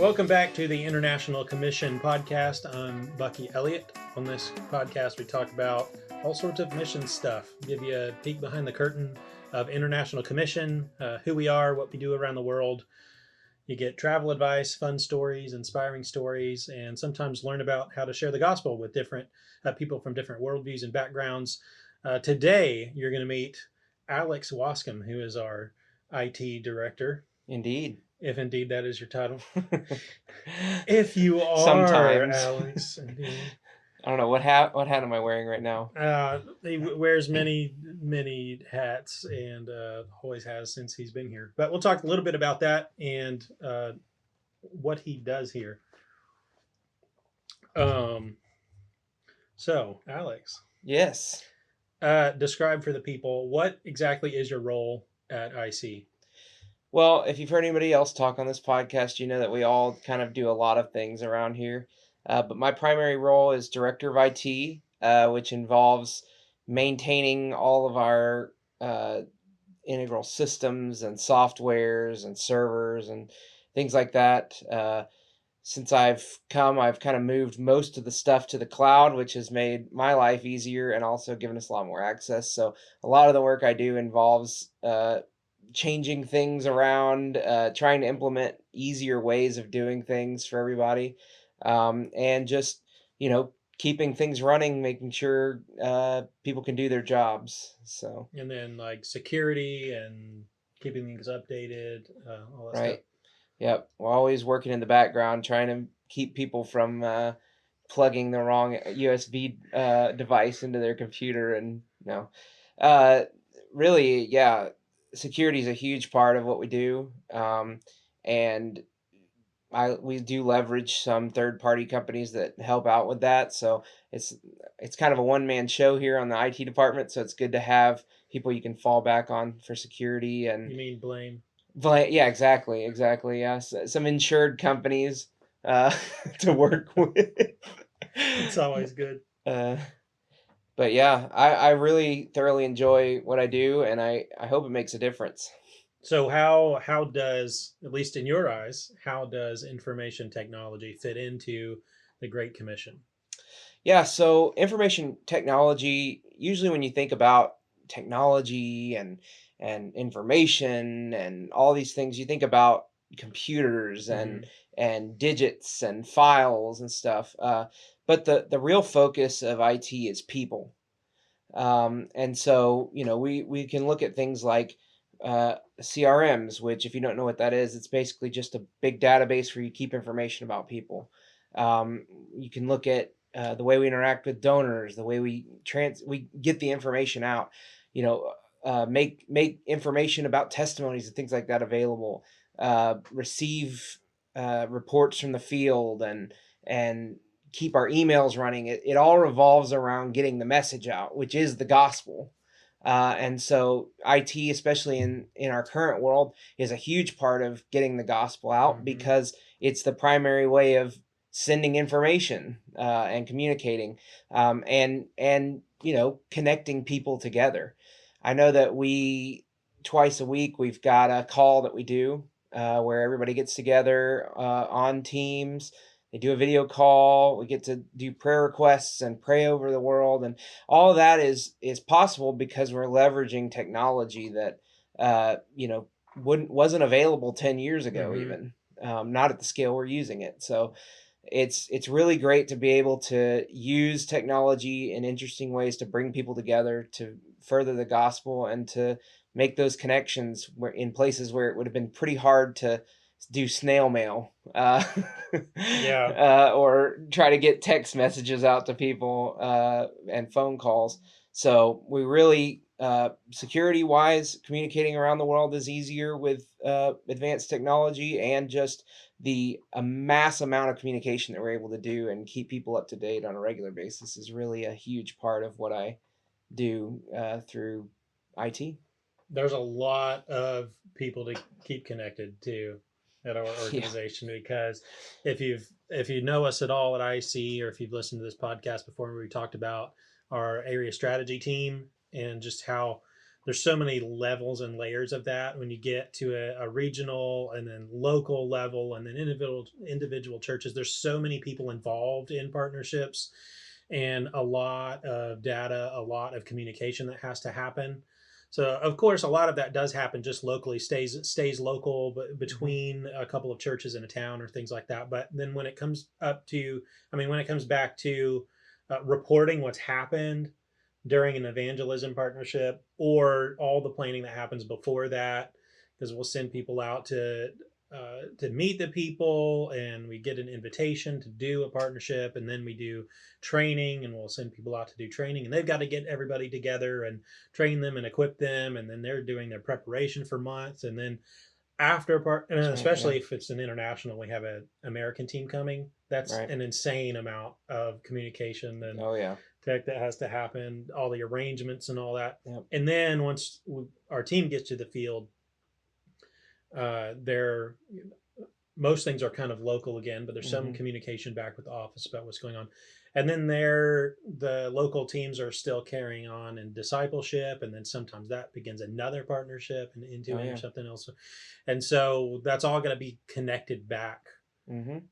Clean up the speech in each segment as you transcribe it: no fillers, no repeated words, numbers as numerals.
Welcome back to the International Commission podcast. I'm Bucky Elliott. On this podcast, we talk about all sorts of mission stuff, give you a peek behind the curtain of International Commission, who we are, what we do around the world. You get travel advice, fun stories, inspiring stories, and sometimes learn about how to share the gospel with different people from different worldviews and backgrounds. Today, you're going to meet Alex Wascomb, who is our IT director. Indeed. If indeed that is your title. If you are, Sometimes. Alex. Indeed. I don't know what hat am I wearing right now? He wears many hats and always has since he's been here. But we'll talk a little bit about that and what he does here. So, Alex. Yes. Describe for the people, what exactly is your role at IC? Well, if you've heard anybody else talk on this podcast, you know that we all kind of do a lot of things around here. But my primary role is Director of IT, which involves maintaining all of our integral systems and softwares and servers and things like that. Since I've come, I've kind of moved most of the stuff to the cloud, which has made my life easier and also given us a lot more access. So a lot of the work I do involves changing things around, trying to implement easier ways of doing things for everybody, and just, keeping things running, making sure people can do their jobs. So, and then like security and keeping things updated, all that right. stuff. Yep. We're always working in the background, trying to keep people from plugging the wrong USB device into their computer. And really, yeah, security is a huge part of what we do. And we do leverage some third-party companies that help out with that. So it's kind of a one-man show here on the IT department. So it's good to have people you can fall back on for security. And you mean blame? Yeah, exactly. Yeah, some insured companies to work with. It's always good. But yeah, I really thoroughly enjoy what I do, and I hope it makes a difference. So how does, at least in your eyes, how does information technology fit into the Great Commission? Yeah, so information technology, usually when you think about technology and information and all these things, you think about computers and digits and files and stuff. But the real focus of IT is people. And so, we can look at things like CRMs, which, if you don't know what that is, it's basically just a big database where you keep information about people. You can look at the way we interact with donors, the way we get the information out, make information about testimonies and things like that available, receive reports from the field, and keep our emails running. It all revolves around getting the message out, which is the gospel. And so IT, especially in our current world, is a huge part of getting the gospel out, because it's the primary way of sending information and communicating, and connecting people together. I know that twice a week, we've got a call that we do where everybody gets together on Teams. They do a video call. We get to do prayer requests and pray over the world, and all of that is possible because we're leveraging technology that wasn't available 10 years ago, even not at the scale we're using it. So it's really great to be able to use technology in interesting ways to bring people together, to further the gospel, and to make those connections in places where it would have been pretty hard to do snail mail or try to get text messages out to people and phone calls. So we really, security wise, communicating around the world is easier with advanced technology, and just the mass amount of communication that we're able to do and keep people up to date on a regular basis is really a huge part of what I do through IT. There's a lot of people to keep connected to at our organization, because if you know us at all at IC, or if you've listened to this podcast before, we talked about our area strategy team and just how there's so many levels and layers of that when you get to a regional and then local level and then individual churches. There's so many people involved in partnerships and a lot of data, a lot of communication that has to happen. So of course, a lot of that does happen just locally, stays local, but between a couple of churches in a town or things like that. But then when it comes up to, I mean, when it comes back to reporting what's happened during an evangelism partnership or all the planning that happens before that, because we'll send people out to meet the people, and we get an invitation to do a partnership, and then we do training, and we'll send people out to do training, and they've got to get everybody together and train them and equip them, and then they're doing their preparation for months, and then after part, and That's right. Yeah. especially if it's an international, we have an American team coming. That's Right. an insane amount of communication and Oh yeah. tech that has to happen, all the arrangements and all that. Yep. And then once our team gets to the field, they're most things are kind of local again, but there's some communication back with the office about what's going on. And then the local teams are still carrying on in discipleship, and then sometimes that begins another partnership and into it or something else. And so that's all going to be connected back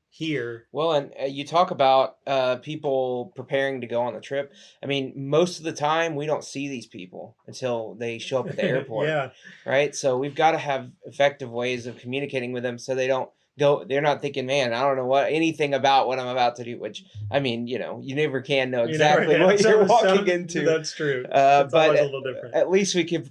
here. Well, and you talk about people preparing to go on the trip. I mean, most of the time we don't see these people until they show up at the airport. Yeah. Right. So we've got to have effective ways of communicating with them so they don't go, they're not thinking, man, I don't know anything about what I'm about to do, which, I mean, you never can know exactly what you're walking into. That's true. It's but always a little different. At least we can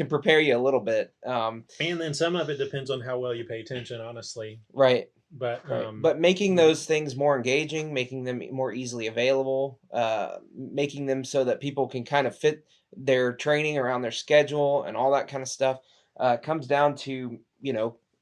prepare you a little bit. And then some of it depends on how well you pay attention, honestly. Right. But but making those things more engaging, making them more easily available, making them so that people can kind of fit their training around their schedule and all that kind of stuff, comes down to,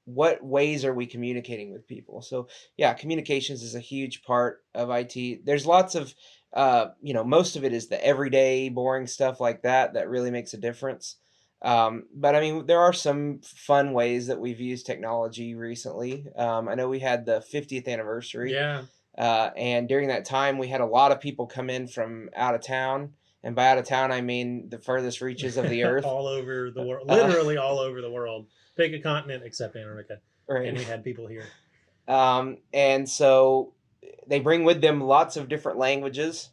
what ways are we communicating with people? So yeah, communications is a huge part of IT. There's lots of, most of it is the everyday boring stuff like that really makes a difference. But I mean, there are some fun ways that we've used technology recently. I know we had the 50th anniversary. Yeah. And during that time, we had a lot of people come in from out of town. And by out of town, I mean the furthest reaches of the earth. All over the world. Literally all over the world. Pick a continent except Antarctica. Right. And we had people here. And so they bring with them lots of different languages.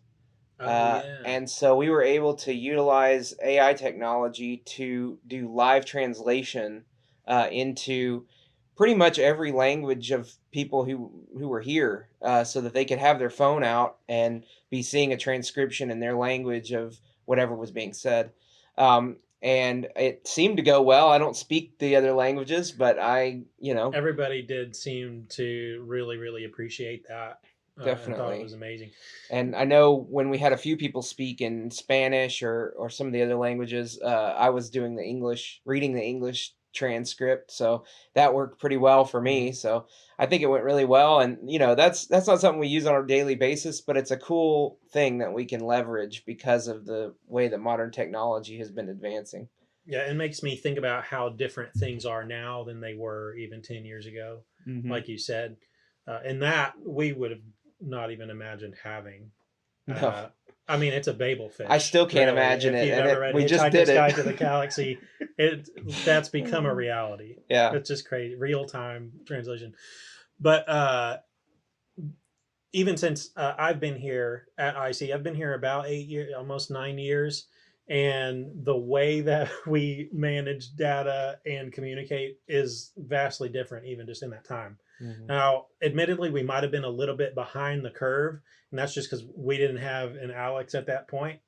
And so we were able to utilize AI technology to do live translation into pretty much every language of people who were here, so that they could have their phone out and be seeing a transcription in their language of whatever was being said. And it seemed to go well. I don't speak the other languages, but everybody did seem to really, really appreciate that. Definitely. I thought it was amazing. And I know when we had a few people speak in Spanish or some of the other languages, I was doing reading the English transcript. So that worked pretty well for me. So I think it went really well. And, that's not something we use on a daily basis, but it's a cool thing that we can leverage because of the way that modern technology has been advancing. Yeah, it makes me think about how different things are now than they were even 10 years ago, like you said. And that we would have not even imagined having. No. I mean, it's a Babel fish. I still can't imagine it. And we just did it. Guide to the Galaxy. That's become a reality. Yeah, it's just crazy, real time translation. But even since I've been here at IC, I've been here about 8 years, almost 9 years, and the way that we manage data and communicate is vastly different, even just in that time. Now, admittedly, we might have been a little bit behind the curve, and that's just because we didn't have an Alex at that point.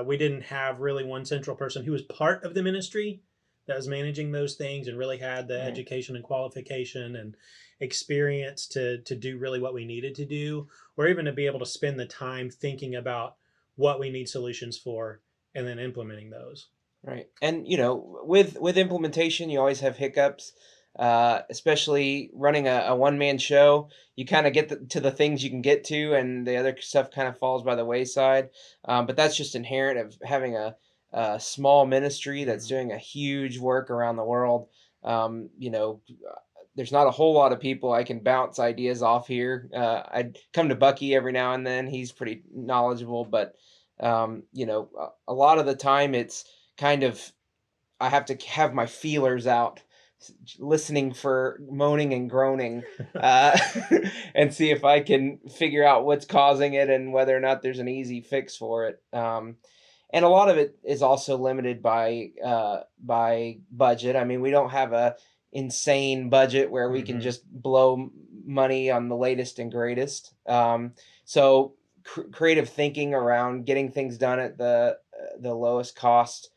We didn't have really one central person who was part of the ministry that was managing those things and really had the education and qualification and experience to do really what we needed to do, or even to be able to spend the time thinking about what we need solutions for and then implementing those. Right. And, with implementation, you always have hiccups. Especially running a one-man show, you kind of get to the things you can get to, and the other stuff kind of falls by the wayside. But that's just inherent of having a small ministry that's doing a huge work around the world. There's not a whole lot of people I can bounce ideas off here. I'd come to Bucky every now and then. He's pretty knowledgeable, but a lot of the time it's kind of I have to have my feelers out, listening for moaning and groaning, uh, and see if I can figure out what's causing it and whether or not there's an easy fix for it. And a lot of it is also limited by budget. I mean, we don't have a insane budget where we can Hmm. just blow money on the latest and greatest. So creative thinking around getting things done at the lowest cost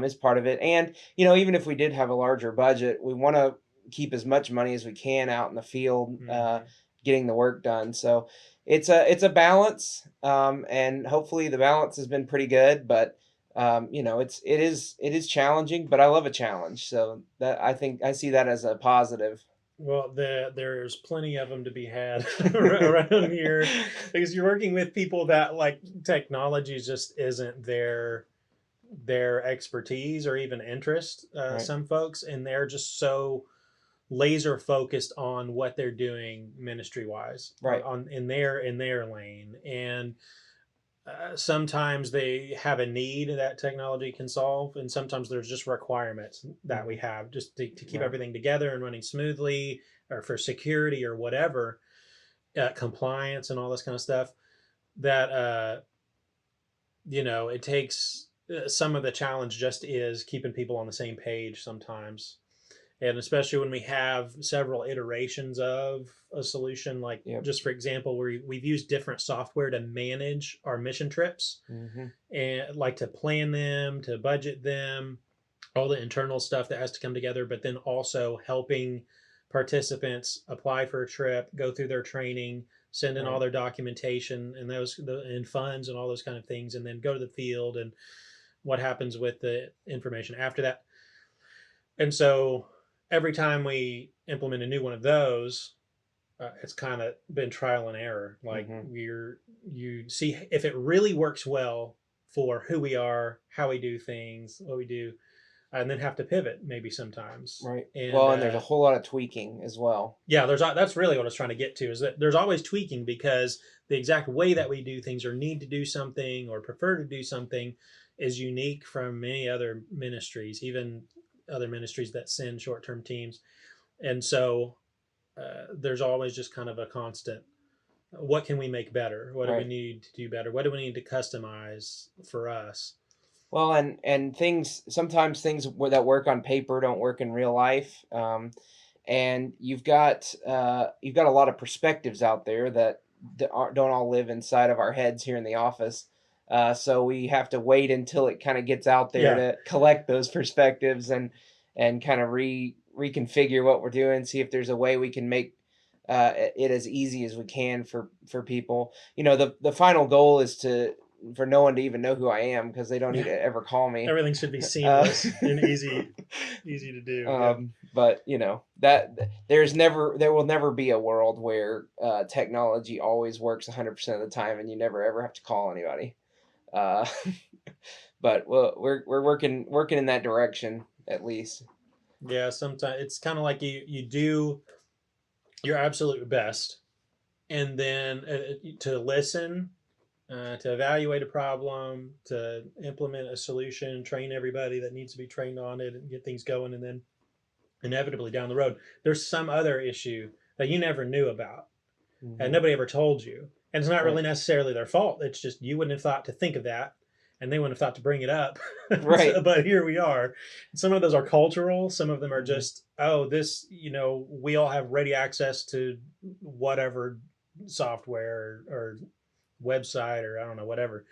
is part of it. And even if we did have a larger budget, we want to keep as much money as we can out in the field, Hmm. getting the work done. So it's a balance, and hopefully the balance has been pretty good. But it is challenging, but I love a challenge. So that I think I see that as a positive. Well, there's plenty of them to be had around here because you're working with people that like technology just isn't their expertise or even interest. Right, Some folks, and they're just so laser focused on what they're doing ministry wise right, on in their lane, and sometimes they have a need that technology can solve, and sometimes there's just requirements that we hmm, have just to keep right, everything together and running smoothly, or for security or whatever, compliance and all this kind of stuff. That it takes some of the challenge just is keeping people on the same page sometimes, and especially when we have several iterations of a solution, like yep, just for example, we've used different software to manage our mission trips, hmm, and like to plan them, to budget them, all the internal stuff that has to come together, but then also helping participants apply for a trip, go through their training, send in all right, their documentation and and funds and all those kind of things, and then go to the field and what happens with the information after that. And so every time we implement a new one of those, it's kind of been trial and error. Like hmm, you see if it really works well for who we are, how we do things, what we do, and then have to pivot maybe sometimes. right. And Well, and there's a whole lot of tweaking as well. yeah, that's really what I was trying to get to, is that there's always tweaking, because the exact way that we do things or need to do something or prefer to do something is unique from many other ministries, even other ministries that send short-term teams. And so there's always just kind of a constant, what can we make better, what do we Right. need to do better, what do we need to customize for us. Well, and things sometimes things that work on paper don't work in real life. And you've got a lot of perspectives out there that don't all live inside of our heads here in the office. So we have to wait until it kind of gets out there Yeah. to collect those perspectives and kind of reconfigure what we're doing. See if there's a way we can make it as easy as we can for people. The final goal is for no one to even know who I am because they don't need Yeah, to ever call me. everything should be Uh, seamless and easy to do. Yeah. but that there will never be a world where technology always works 100% of the time and you never ever have to call anybody. Uh, but we're working in that direction at least. Yeah, sometimes it's kind of like you do your absolute best, and then to listen, to evaluate a problem, to implement a solution, train everybody that needs to be trained on it, and get things going, and then inevitably down the road, there's some other issue that you never knew about and Hmm. nobody ever told you, and it's not really Right, necessarily their fault. It's just you wouldn't have thought to think of that, and they wouldn't have thought to bring it up. right. But here we are. Some of those are cultural. Some of them are Hmm. just, oh, this, we all have ready access to whatever software or website, or I don't know, whatever.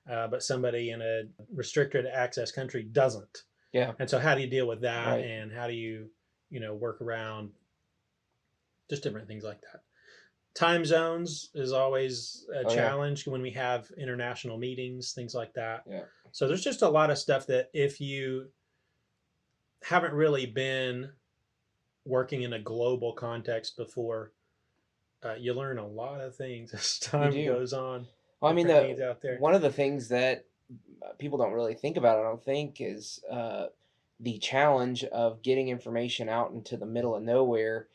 But somebody in a restricted access country doesn't. Yeah, And so, how do you deal with that? right. And how do you, work around just different things like that? Time zones is always a Oh yeah, challenge when we have international meetings, things like that. yeah. So there's just a lot of stuff that if you haven't really been working in a global context before, you learn a lot of things as You time do. goes on. Well, I mean, Different needs out there. one of the things that people don't really think about, I don't think, is the challenge of getting information out into the middle of nowhere,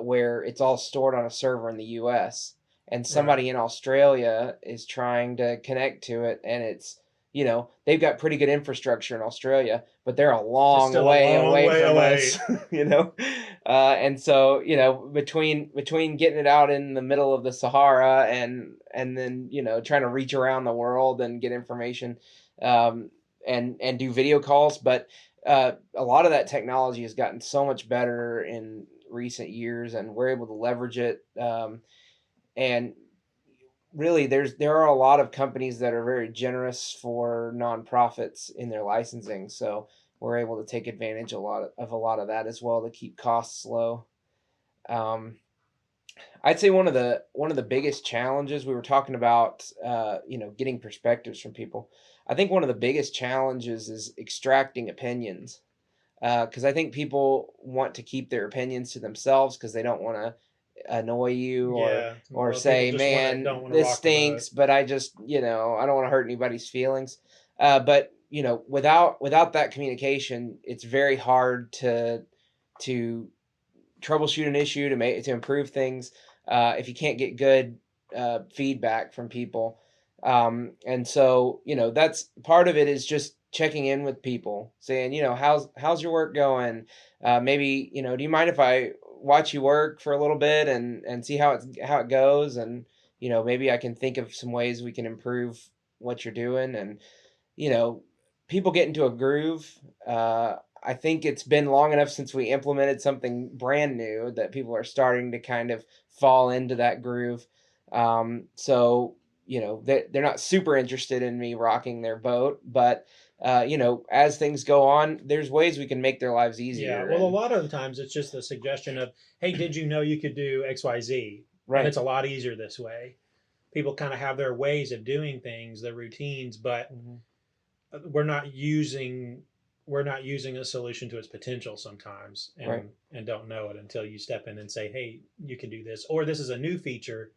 where it's all stored on a server in the U.S. and Right. somebody in Australia is trying to connect to it, and it's they've got pretty good infrastructure in Australia, but they're a It's long still a way long away way from away. us, and so, between getting it out in the middle of the Sahara and then, trying to reach around the world and get information, and do video calls. But a lot of that technology has gotten so much better in recent years, and we're able to leverage it. And really, there are a lot of companies that are very generous for nonprofits in their licensing, so we're able to take advantage a lot of that as well to keep costs low. Um, I'd say one of the biggest challenges we were talking about, getting perspectives from people. I think one of the biggest challenges is extracting opinions, because I think people want to keep their opinions to themselves because they don't want to annoy you Yeah, a or lot of people say, just man, don't want to this rock the boat. stinks, but I just, I don't want to hurt anybody's feelings. But without that communication, it's very hard to troubleshoot an issue, to improve things, if you can't get good feedback from people. And so, that's part of it, is just checking in with people, saying, how's your work going? Maybe, do you mind if I watch you work for a little bit and see how it goes? And, maybe I can think of some ways we can improve what you're doing. And, you know, people get into a groove. I think it's been long enough since we implemented something brand new that people are starting to kind of fall into that groove. So, they're not super interested in me rocking their boat, but, as things go on, there's ways we can make their lives Yeah, easier. well, a And lot of the times it's just the suggestion of, hey, did you know you could do XYZ? And right. it's a lot easier this way. People kind of have their ways of doing things, their routines, but Mhm. we're not using we're not using a solution to its potential sometimes, Right. and don't know it until you step in and say, hey, you can do this, or this is a new feature,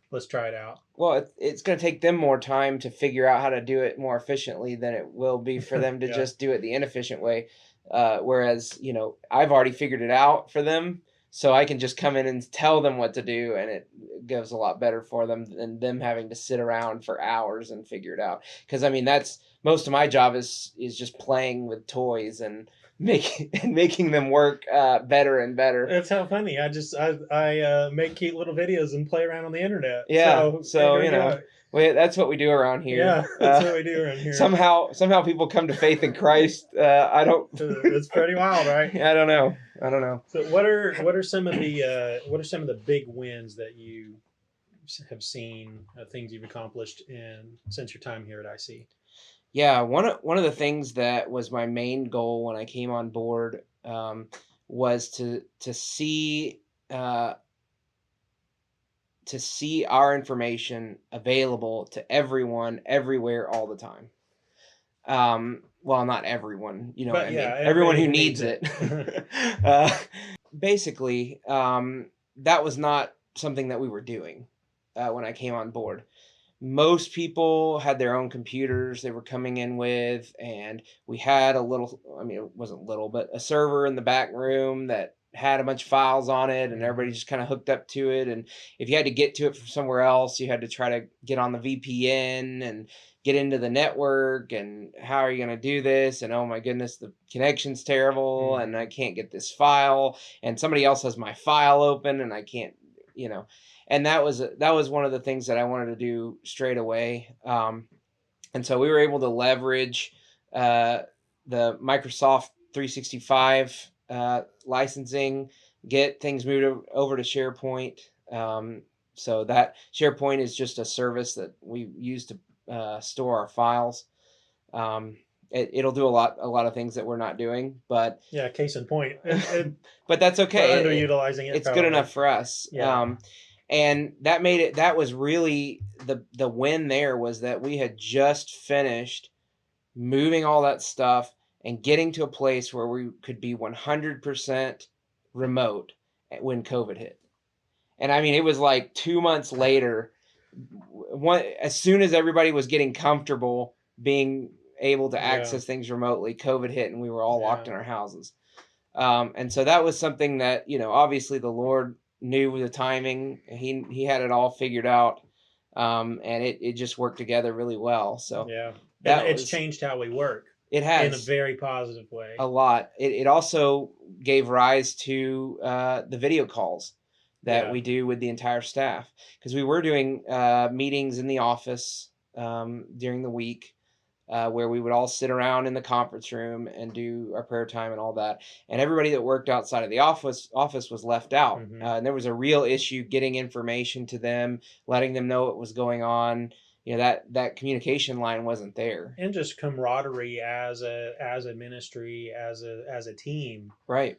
let's try it out. Well, it's going to take them more time to figure out how to do it more efficiently than it will be for them to Yeah. just do it the inefficient way. Whereas, I've already figured it out for them, so I can just come in and tell them what to do, and it goes a lot better for them than them having to sit around for hours and figure it out. Because I mean, that's most of my job is just playing with toys and making them work better and better. That's how funny. I make cute little videos and play around on the internet. Yeah, So there so you go. that's what we do around here. Yeah, that's what we do around here. Somehow people come to faith in Christ. I don't. It's pretty wild, right? I don't know. I don't know. So what are some of the big wins that you have seen, things you've accomplished in since your time here at IC? Yeah, one of the things that was my main goal when I came on board, was uh, to see our information available to everyone, everywhere, all the time. Well, not everyone, you know what But I yeah, mean? Everyone everybody who who needs needs it. it. uh, Basically, that was not something that we were doing when I came on board. Most people had their own computers they were coming in with, and we had a little, I mean, it wasn't little, but a server in the back room that had a bunch of files on it, and everybody Mhm. just kind of hooked up to it. And if you had to get to it from somewhere else, you had to try to get on the VPN and get into the network. And how are you going to do this? And oh my goodness, the connection's terrible, and I Mhm. can't get this file, and somebody else has my file open, and I can't, you know and that was one of the things that I wanted to do straight away. And so we were able to leverage uh, the Microsoft 365 licensing, get things moved over to SharePoint. So that SharePoint is just a service that we use to store our files. Um, it'll do a lot of things that we're not doing, but Yeah, case in point. but that's We're okay. underutilizing it It's good probably. enough for us. Yeah. And that was really the win. There was that we had just finished moving all that stuff and getting to a place where we could be 100% remote when COVID hit. And I mean, it was like 2 months later, as soon as everybody was getting comfortable being able to Yeah. access things remotely, COVID hit, and we were all Yeah. locked in our houses. And so that was something that, obviously the Lord knew the timing. He had it all figured out. And it just worked together really well. So Yeah. And That it's was changed how we work it in a has very positive way. a lot. It also gave rise to the video calls that Yeah. we do with the entire staff, because we were doing meetings in the office during the week, where we would all sit around in the conference room and do our prayer time and all that. And everybody that worked outside of the office was left out. Hmm. And there was a real issue getting information to them, letting them know what was going on. That communication line wasn't there. And just camaraderie as a ministry, as a team. Right.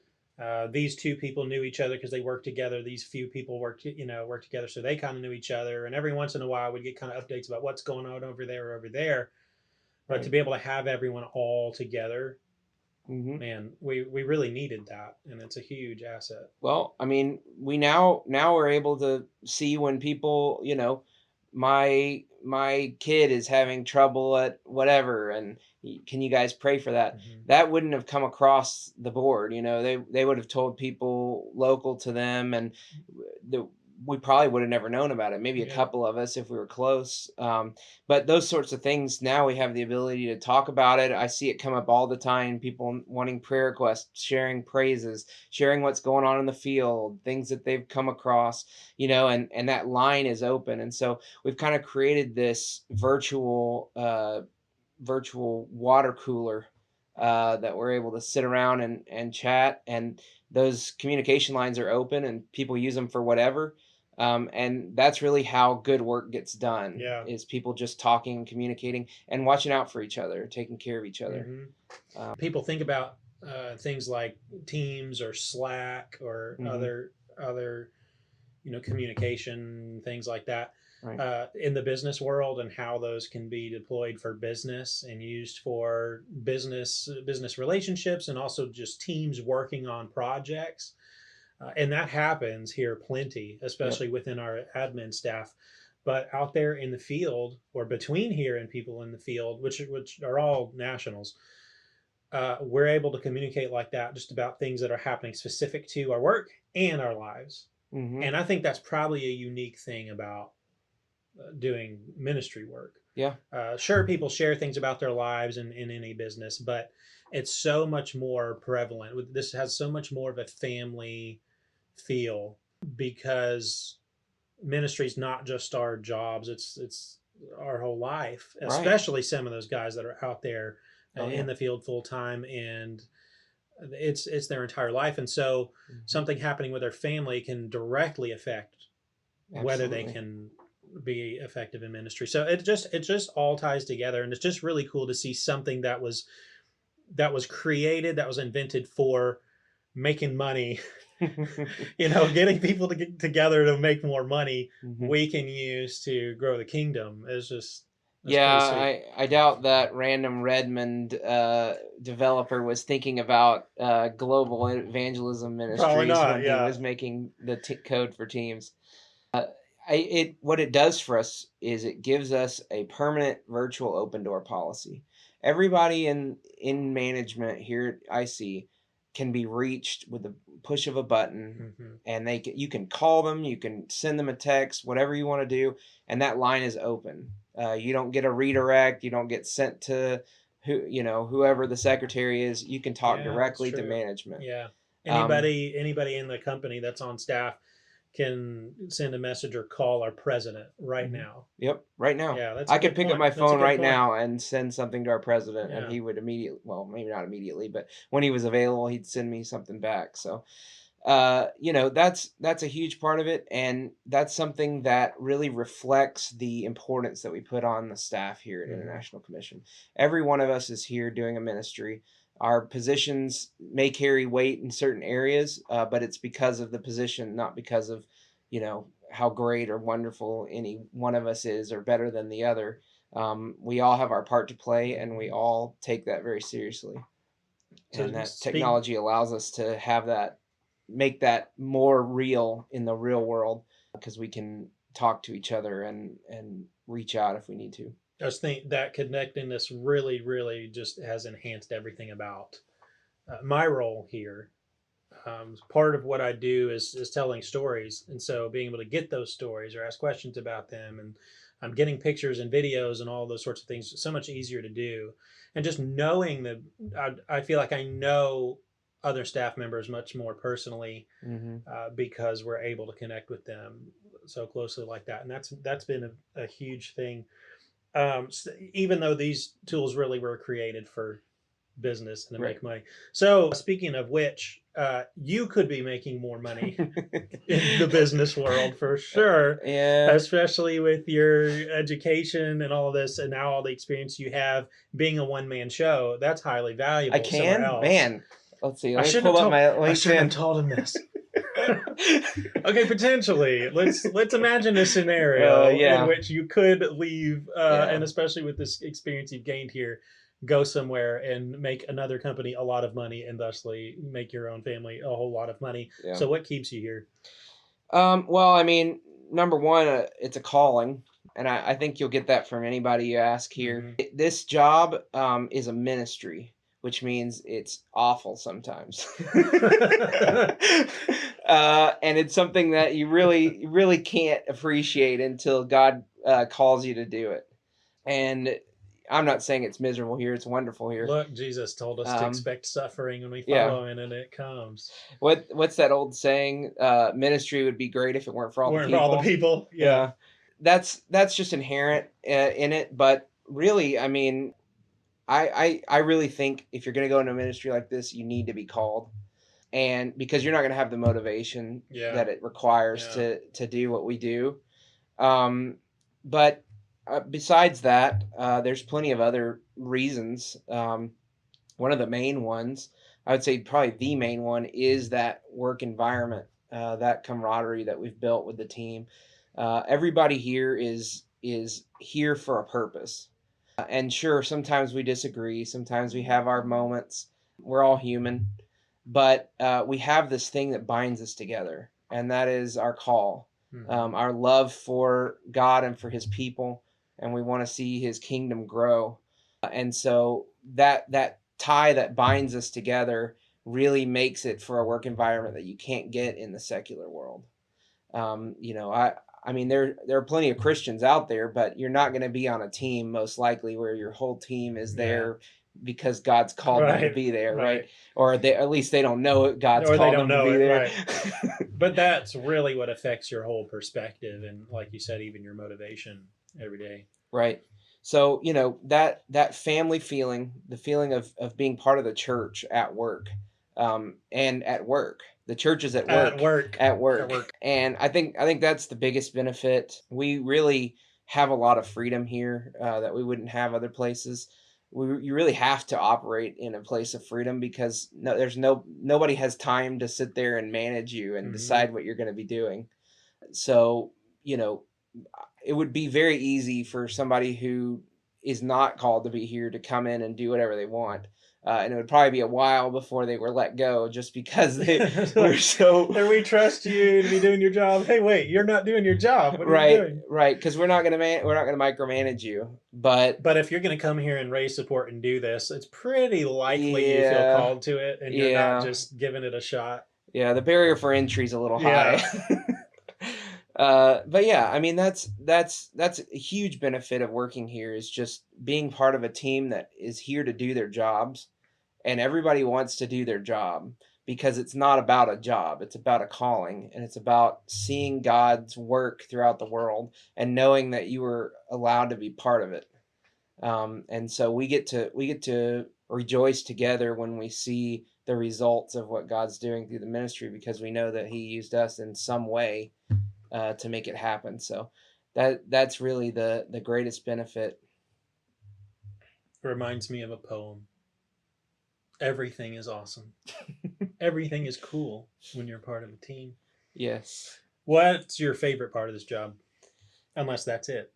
These two people knew each other because they worked together. These few people worked together, so they kind of knew each other. And every once in a while, we'd get kind of updates about what's going on over there or over there. But Right. to be able to have everyone all together, Hmm. man, we really needed that, and it's a huge asset. Well, I mean, we now we're able to see when people, my kid is having trouble at whatever, and can you guys pray for that? Hmm. That wouldn't have come across the board. They would have told people local to them, and the, we probably would have never known about it. Maybe a Yeah. couple of us if we were close. But those sorts of things, now we have the ability to talk about it. I see it come up all the time. People wanting prayer requests, sharing praises, sharing what's going on in the field, things that they've come across, and that line is open. And so we've kind of created this virtual water cooler that we're able to sit around and chat, and those communication lines are open and people use them for whatever. And that's really how good work gets done, Yeah. is people just talking and communicating and watching out for each other, taking care of each other. Hmm. People think about things like Teams or Slack or Hmm. other communication things like that Right. in the business world, and how those can be deployed for business and used for business relationships, and also just teams working on projects. And that happens here plenty, Yep. especially within our admin staff. But out there in the field, or between here and people in the field, which are all nationals, we're able to communicate like that just about things that are happening specific to our work and our lives. Hmm. And I think that's probably a unique thing about doing ministry work. Yeah. Sure, people share things about their lives in any business, but it's so much more prevalent. This has so much more of a family feel, because ministry is not just our jobs; it's our whole life. Right. Especially some of those guys that are out there Oh in yeah. the field full time, and it's their entire life. And so Hmm. something happening with their family can directly affect whether they Absolutely. can be effective in ministry. So it just all ties together, and it's just really cool to see something that was created, that was invented for making money. Getting people to get together to make more money, Hmm. we can use to grow the kingdom. That's Yeah, pretty sweet. I doubt that random Redmond developer was thinking about global evangelism Probably ministries not. when he Yeah. was making the code for Teams. What it does for us is it gives us a permanent virtual open door policy. Everybody in management here at IC can be reached with the push of a button, Hmm. and you can call them, you can send them a text, whatever you want to do, and that line is open. You don't get a redirect, you don't get sent to whoever the secretary is. You can talk Yeah, that's directly to true. management. Yeah. Um, Anybody in the company that's on staff can send a message or call our president right Mhm. now. Yep, right now. Yeah, that's a I could good pick up point. my That's a phone good right point. now and send something to our president, and Yeah. he would immediately, well, maybe not immediately, but when he was available, he'd send me something back. So, that's a huge part of it, and that's something that really reflects the importance that we put on the staff here at Hmm. International Commission. Every one of us is here doing a ministry. Our positions may carry weight in certain areas, but it's because of the position, not because of, how great or wonderful any one of us is or better than the other. We all have our part to play, and we Hmm. all take that very seriously. And So that speak. technology allows us to have that, make that more real in the real world, because we can talk to each other and reach out if we need to. I just think that connectedness really, really just has enhanced everything about my role here. Part of what I do is telling stories, and so being able to get those stories or ask questions about them, and getting pictures and videos and all those sorts of things so much easier to do. And just knowing that, I feel like I know other staff members much more personally, Mm-hmm. because we're able to connect with them so closely like that, and that's been a huge thing. Even though these tools really were created for business and to Right. make money. So speaking of which, you could be making more money in the business world for sure, Yeah, especially with your education and all of this, and now all the experience you have being a one-man show. That's highly I valuable somewhere can. else. Man, let's see. I Let me shouldn't pull have up told. my I shouldn't have LinkedIn. told him this. Okay, potentially. Let's imagine a scenario in Yeah, which you could leave, yeah, and especially with this experience you've gained here, go somewhere and make another company a lot of money, and thusly make your own family a whole lot of money. yeah. So, what keeps you here? Well, I mean, number one, it's a calling, and I think you'll get that from anybody you ask here. Mm-hmm. This job is a ministry, which means it's awful sometimes. And it's something that you really can't appreciate until God calls you to do it. And I'm not saying it's miserable here; it's wonderful here. Look, Jesus told us to Um, expect suffering when we yeah. follow Him, and it comes. What's that old saying? Ministry would be great if it weren't for all the We're for all the people. people. Yeah. Yeah, that's just inherent in it. But really, I mean, I really think if you're going to go into a ministry like this, you need to be called, and because you're not going to have the motivation Yeah. that it requires Yeah. to do what we do. But besides that, there's plenty of other reasons. One of the main ones, I would say probably the main one, is that work environment, that camaraderie that we've built with the team. Everybody here is here for a purpose. And sure, sometimes we disagree, sometimes we have our moments. We're all human, but we have this thing that binds us together, and that is our call, Mm-hmm. our love for God and for His people, and we want to see His kingdom grow. And so that tie that binds us together really makes it for a work environment that you can't get in the secular world. I mean, there are plenty of Christians out there, but you're not going to be on a team most likely where your whole team is Yeah. there because God's called them to Right. be there, Right. right? Or at least they don't know it. God's Or they called don't them to know be it. there. Right. But that's really what affects your whole perspective, and like you said, even your motivation every day. Right. So, that family feeling, the feeling of being part of the church at work, and at work. The church is at At work, work. at At work. work. And I think that's the biggest benefit. We really have a lot of freedom here that we wouldn't have other places. You really have to operate in a place of freedom because nobody has time to sit there and manage you and Mm-hmm. decide what you're going to be doing. So, you know, it would be very easy for somebody who is not called to be here to come in and do whatever they want. And it would probably be a while before they were let go just because they were so And we trust you to be doing your job. Hey, wait, you're not doing your job. What are you right, doing? right. Because we're not gonna micromanage you. But But if you're going to come here and raise support and do this, it's pretty likely you feel yeah, called to it, and you're not yeah, just giving it a shot. yeah. The barrier for entry is a little high. Yeah. But yeah, I mean that's a huge benefit of working here is just being part of a team that is here to do their jobs, and everybody wants to do their job because it's not about a job, it's about a calling, and it's about seeing God's work throughout the world and knowing that you were allowed to be part of it. And so we get to rejoice together when we see the results of what God's doing through the ministry because we know that He used us in some way to make it happen. So that's really the greatest benefit. Reminds me of a poem. Everything is awesome. Everything is cool when you're part of a team. Yes. What's your favorite part of this job? Unless that's it.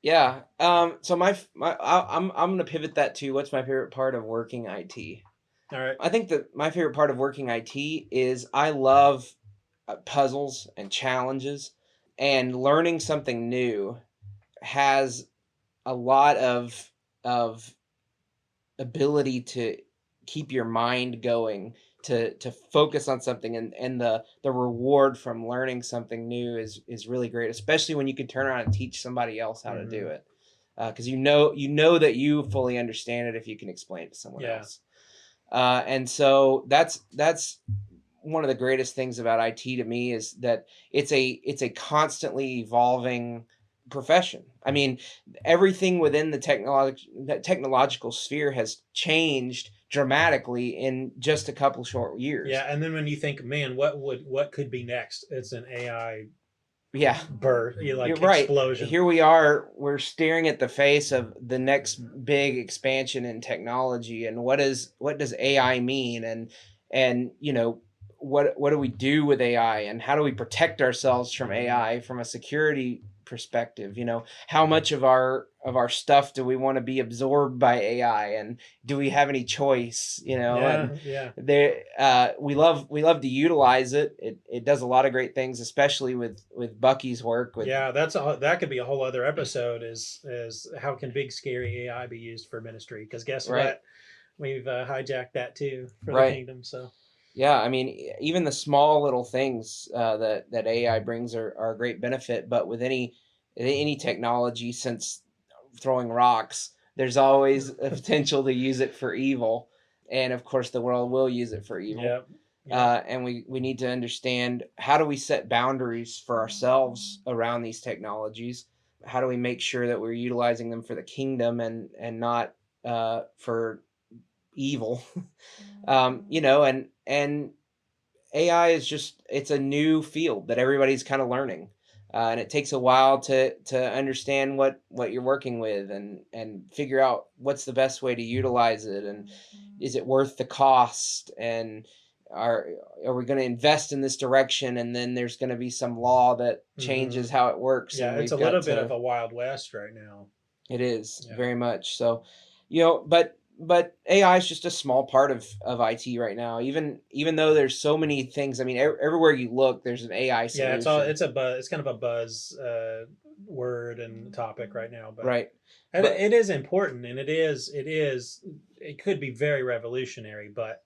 Yeah. So I'm gonna pivot that to what's my favorite part of working IT. All right. I think that my favorite part of working IT is I love puzzles and challenges, and learning something new has a lot of ability keep your mind going, to focus on something, and the reward from learning something new is really great, especially when you can turn around and teach somebody else how to do it, because you know that you fully understand it if you can explain it to someone else. And so that's one of the greatest things about IT to me, is that it's a constantly evolving profession. I mean, everything within the technological sphere has changed dramatically in just a couple short years. Yeah, and then when you think, man, what could be next? It's an AI Yeah, birth, like you're right. explosion. Here we are. We're staring at the face of the next big expansion in technology, and what does AI mean, and what do we do with AI, and how do we protect ourselves from AI from a security perspective? How much of our stuff do we want to be absorbed by AI, and do we have any choice? And we love to utilize it. It does a lot of great things, especially with Bucky's work. That could be a whole other episode. Is how can big scary AI be used for ministry? Because guess what, we've hijacked that too for the kingdom. So yeah, I mean, even the small little things that AI brings are a great benefit. But with any technology, since throwing rocks, there's always a potential to use it for evil, and of course, the world will use it for evil. And we need to understand, how do we set boundaries for ourselves around these technologies? How do we make sure that we're utilizing them for the kingdom and not for evil? And AI it's a new field that everybody's kind of learning. And it takes a while to understand what you're working with, and figure out what's the best way to utilize it, and is it worth the cost, and are we going to invest in this direction, and then there's going to be some law that changes how it works. Yeah, it's a little bit of a Wild West right now. It is very much so. But AI is just a small part of IT right now. Even though there's so many things. I mean, everywhere you look, there's an AI solution. Yeah, it's kind of a buzz word and topic right now. But it is important, and it could be very revolutionary, but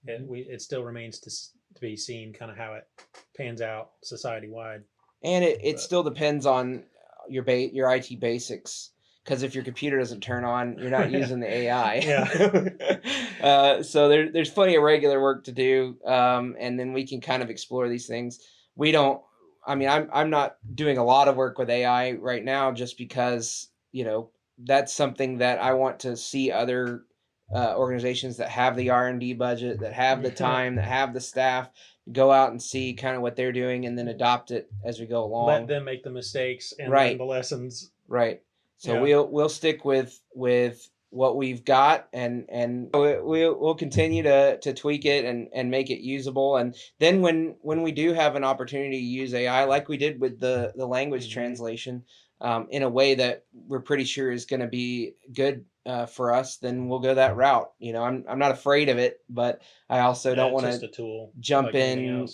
it still remains to be seen kind of how it pans out society wide. And it still depends on your IT basics. Because if your computer doesn't turn on, you're not using the AI. So there's plenty of regular work to do, and then we can kind of explore these things. We don't. I mean, I'm not doing a lot of work with AI right now, just because that's something that I want to see other organizations that have the R&D budget, that have the time, that have the staff, go out and see kind of what they're doing, and then adopt it as we go along. Let them make the mistakes and learn the lessons. Right. So we'll stick with what we've got, and we'll continue to tweak it and make it usable. And then when we do have an opportunity to use AI, like we did with the language translation, in a way that we're pretty sure is going to be good for us, then we'll go that route. I'm not afraid of it, but I also don't want to jump in,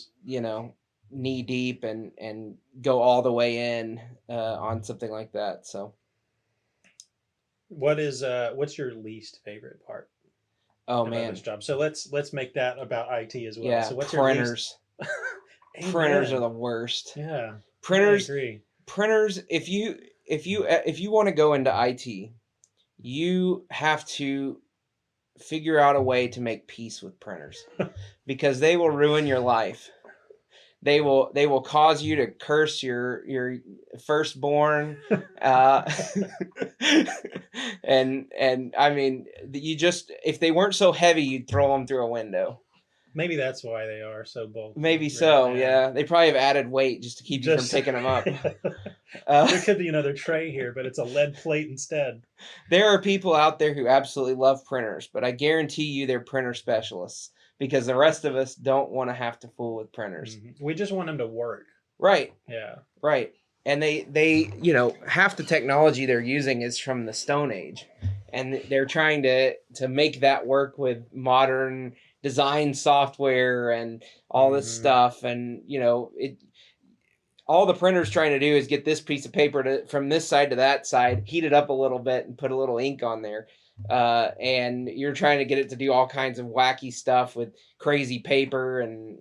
knee deep and go all the way in on something like that. So. What's your least favorite part? Oh man, this job. So let's make that about IT as well. Yeah, so what's printers. Your Printers are the worst. Yeah, printers. I agree. Printers. If you want to go into IT, you have to figure out a way to make peace with printers, because they will ruin your life. They will cause you to curse your firstborn, and I mean, if they weren't so heavy, you'd throw them through a window. Maybe that's why they are so bulky. Maybe so. Yeah, they probably have added weight just to keep you from picking them up. There could be another tray here, but it's a lead plate instead. There are people out there who absolutely love printers, but I guarantee you they're printer specialists. Because the rest of us don't want to have to fool with printers. We just want them to work. Right. Yeah. Right. And they half the technology they're using is from the Stone Age, and they're trying to make that work with modern design software and all this stuff. And all the printer's trying to do is get this piece of paper from this side to that side, heat it up a little bit, and put a little ink on there. and you're trying to get it to do all kinds of wacky stuff with crazy paper, and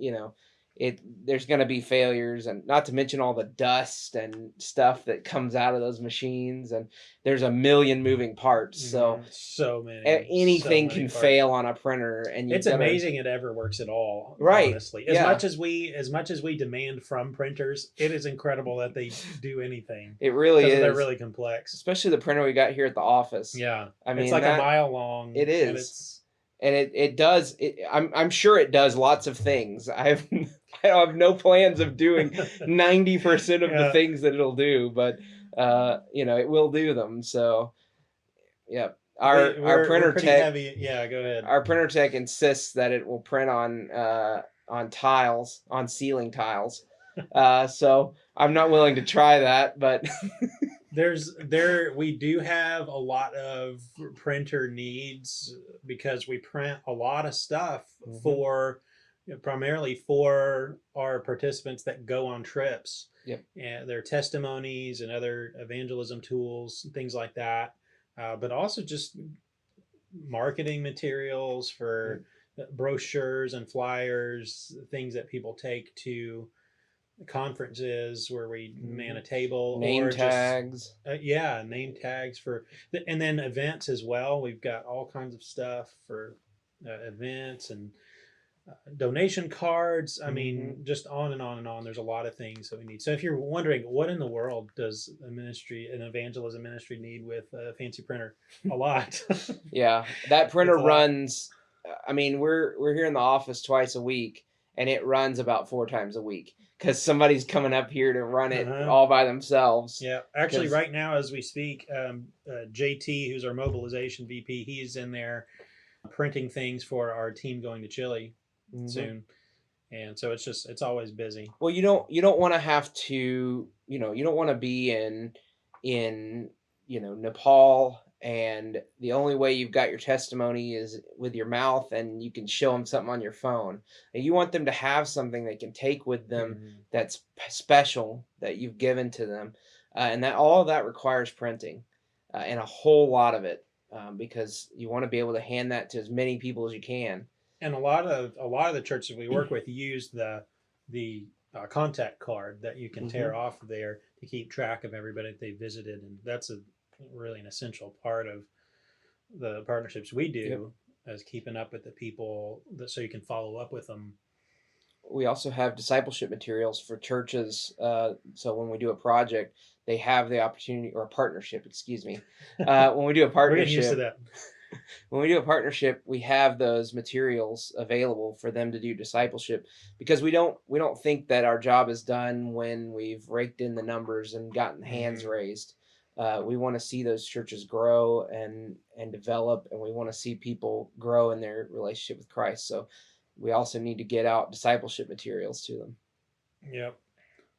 there's going to be failures, and not to mention all the dust and stuff that comes out of those machines, and there's a million moving parts. So so anything many can parts. fail on a printer, and it's amazing it ever works at all. Right. Honestly, as much as we demand from printers, it is incredible that they do anything. It really is. They're really complex, especially the printer we got here at the office. Yeah, I mean, it's like a mile long. It is, and it does. I'm sure it does lots of things. I have no plans of doing 90% of the things that it'll do, but it will do them. So, yeah. Our printer tech. Heavy. Yeah, go ahead. Our printer tech insists that it will print on tiles, on ceiling tiles. So I'm not willing to try that, but we do have a lot of printer needs because we print a lot of stuff for primarily for our participants that go on trips. Yep. And their testimonies and other evangelism tools, things like that. But also just marketing materials for brochures and flyers, things that people take to conferences where we man a table, name tags. Name tags and then events as well. We've got all kinds of stuff for events and donation cards. I mean, just on and on and on. There's a lot of things that we need. So if you're wondering what in the world does an evangelism ministry need with a fancy printer, a lot. Yeah, that printer runs. I mean, we're here in the office twice a week, and it runs about 4 times a week because somebody's coming up here to run it all by themselves. Yeah, actually, right now as we speak, JT, who's our mobilization VP, he's in there printing things for our team going to Chile soon, and so it's always busy. Well, you don't want to have to, you don't want to be in Nepal, and the only way you've got your testimony is with your mouth, and you can show them something on your phone. And you want them to have something they can take with them that's special that you've given to them, and that all of that requires printing, and a whole lot of it, because you want to be able to hand that to as many people as you can. And a lot of the churches we work with use the contact card that you can tear off there to keep track of everybody that they visited, and that's really an essential part of the partnerships we do, as keeping up with the people so you can follow up with them. We also have discipleship materials for churches. So when we do a project, they have the opportunity, or a partnership, excuse me. When we do a partnership, we're getting used to that. When we do a partnership, we have those materials available for them to do discipleship, because we don't think that our job is done when we've raked in the numbers and gotten hands raised. We want to see those churches grow and develop, and we want to see people grow in their relationship with Christ. So we also need to get out discipleship materials to them. Yep.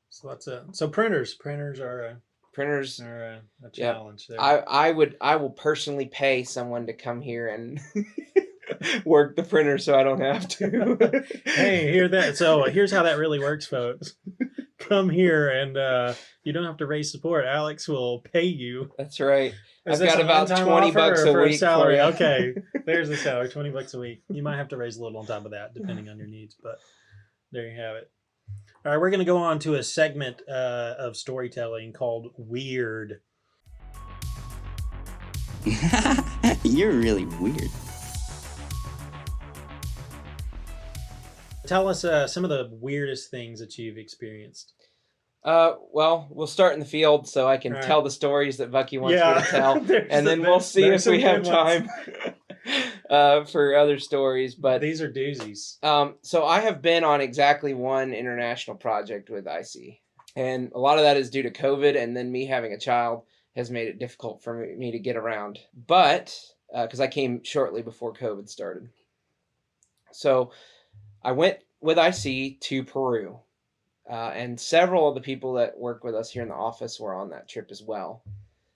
So that's it. So printers are a challenge. There. I will personally pay someone to come here and work the printer so I don't have to. Hey, hear that? So here's how that really works, folks. Come here and you don't have to raise support. Alex will pay you. That's right. I've got about $20 a week salary. Okay, there's the salary, $20 a week. You might have to raise a little on top of that, depending on your needs, but there you have it. All right, we're going to go on to a segment of storytelling called Weird. You're really weird. Tell us some of the weirdest things that you've experienced. Well, we'll start in the field so I can tell the stories that Bucky wants me to tell, and then we'll see if we have time for other stories. But these are doozies. So I have been on exactly one international project with IC, and a lot of that is due to COVID, and then me having a child has made it difficult for me to get around. But because I came shortly before COVID started, so I went with IC to Peru. And several of the people that work with us here in the office were on that trip as well.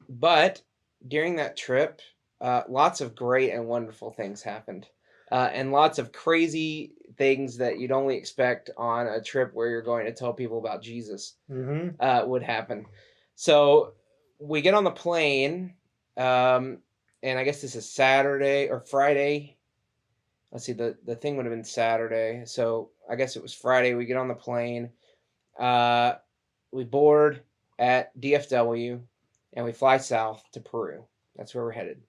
But during that trip, lots of great and wonderful things happened. And lots of crazy things that you'd only expect on a trip where you're going to tell people about Jesus would happen. So we get on the plane, and and I guess this is Saturday or Friday. Let's see, the thing would have been Saturday, so I guess it was Friday. We get on the plane. We board at DFW, and we fly south to Peru. That's where we're headed.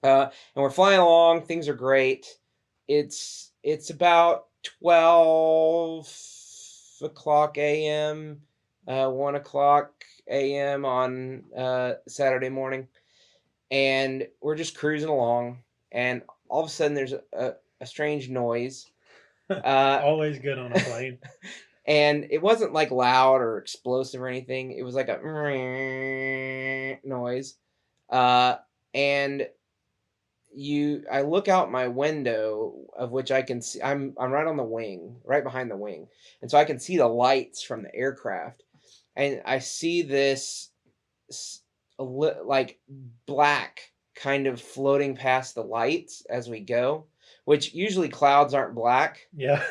And we're flying along. Things are great. It's about 12 o'clock a.m., 1 o'clock a.m. on Saturday morning, and we're just cruising along. And all of a sudden, there's a strange noise. Always good on a plane. And it wasn't like loud or explosive or anything. It was like a noise. And I look out my window, of which I can see I'm right on the wing, right behind the wing. And so I can see the lights from the aircraft. And I see this like black kind of floating past the lights as we go, which usually clouds aren't black. Yeah.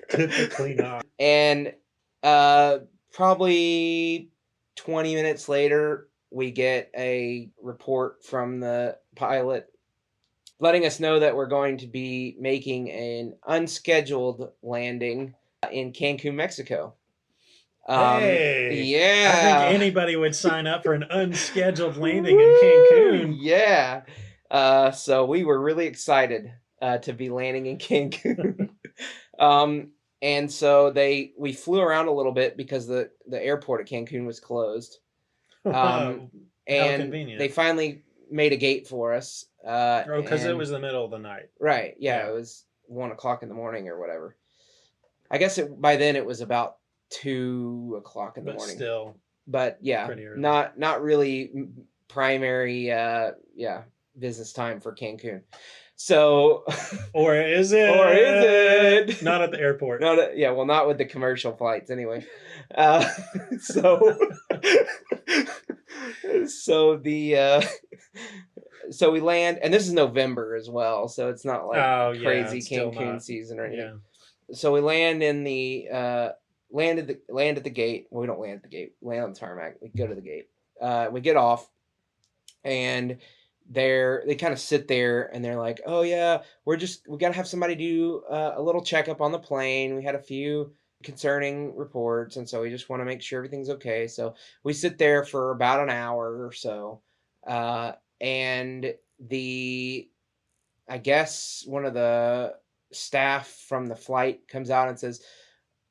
Typically not. And probably 20 minutes later, we get a report from the pilot letting us know that we're going to be making an unscheduled landing in Cancun, Mexico. Hey, yeah. I think anybody would sign up for an unscheduled landing in Cancun. Yeah. So we were really excited to be landing in Cancun. And so we flew around a little bit because the airport at Cancun was closed. How And convenient. they finally made a gate for us. Because it was the middle of the night. Right. Yeah. It was 1 o'clock in the morning or whatever. I guess by then it was about 2 o'clock in the morning. Still. But yeah, pretty early. Not really primary business time for Cancun. So or is it? Or is it? Not at the airport. Not with the commercial flights anyway. So so we land, and this is November as well, so it's not like crazy Cancun season or anything. Yeah. So we land in the land at the gate. Well, we don't land at the gate. Land on the tarmac. We go to the gate. We get off, and they kind of sit there, and they're like, "Oh yeah, we gotta have somebody do a little checkup on the plane. We had a few concerning reports, and so we just want to make sure everything's okay." So we sit there for about an hour or so, and I guess one of the staff from the flight comes out and says,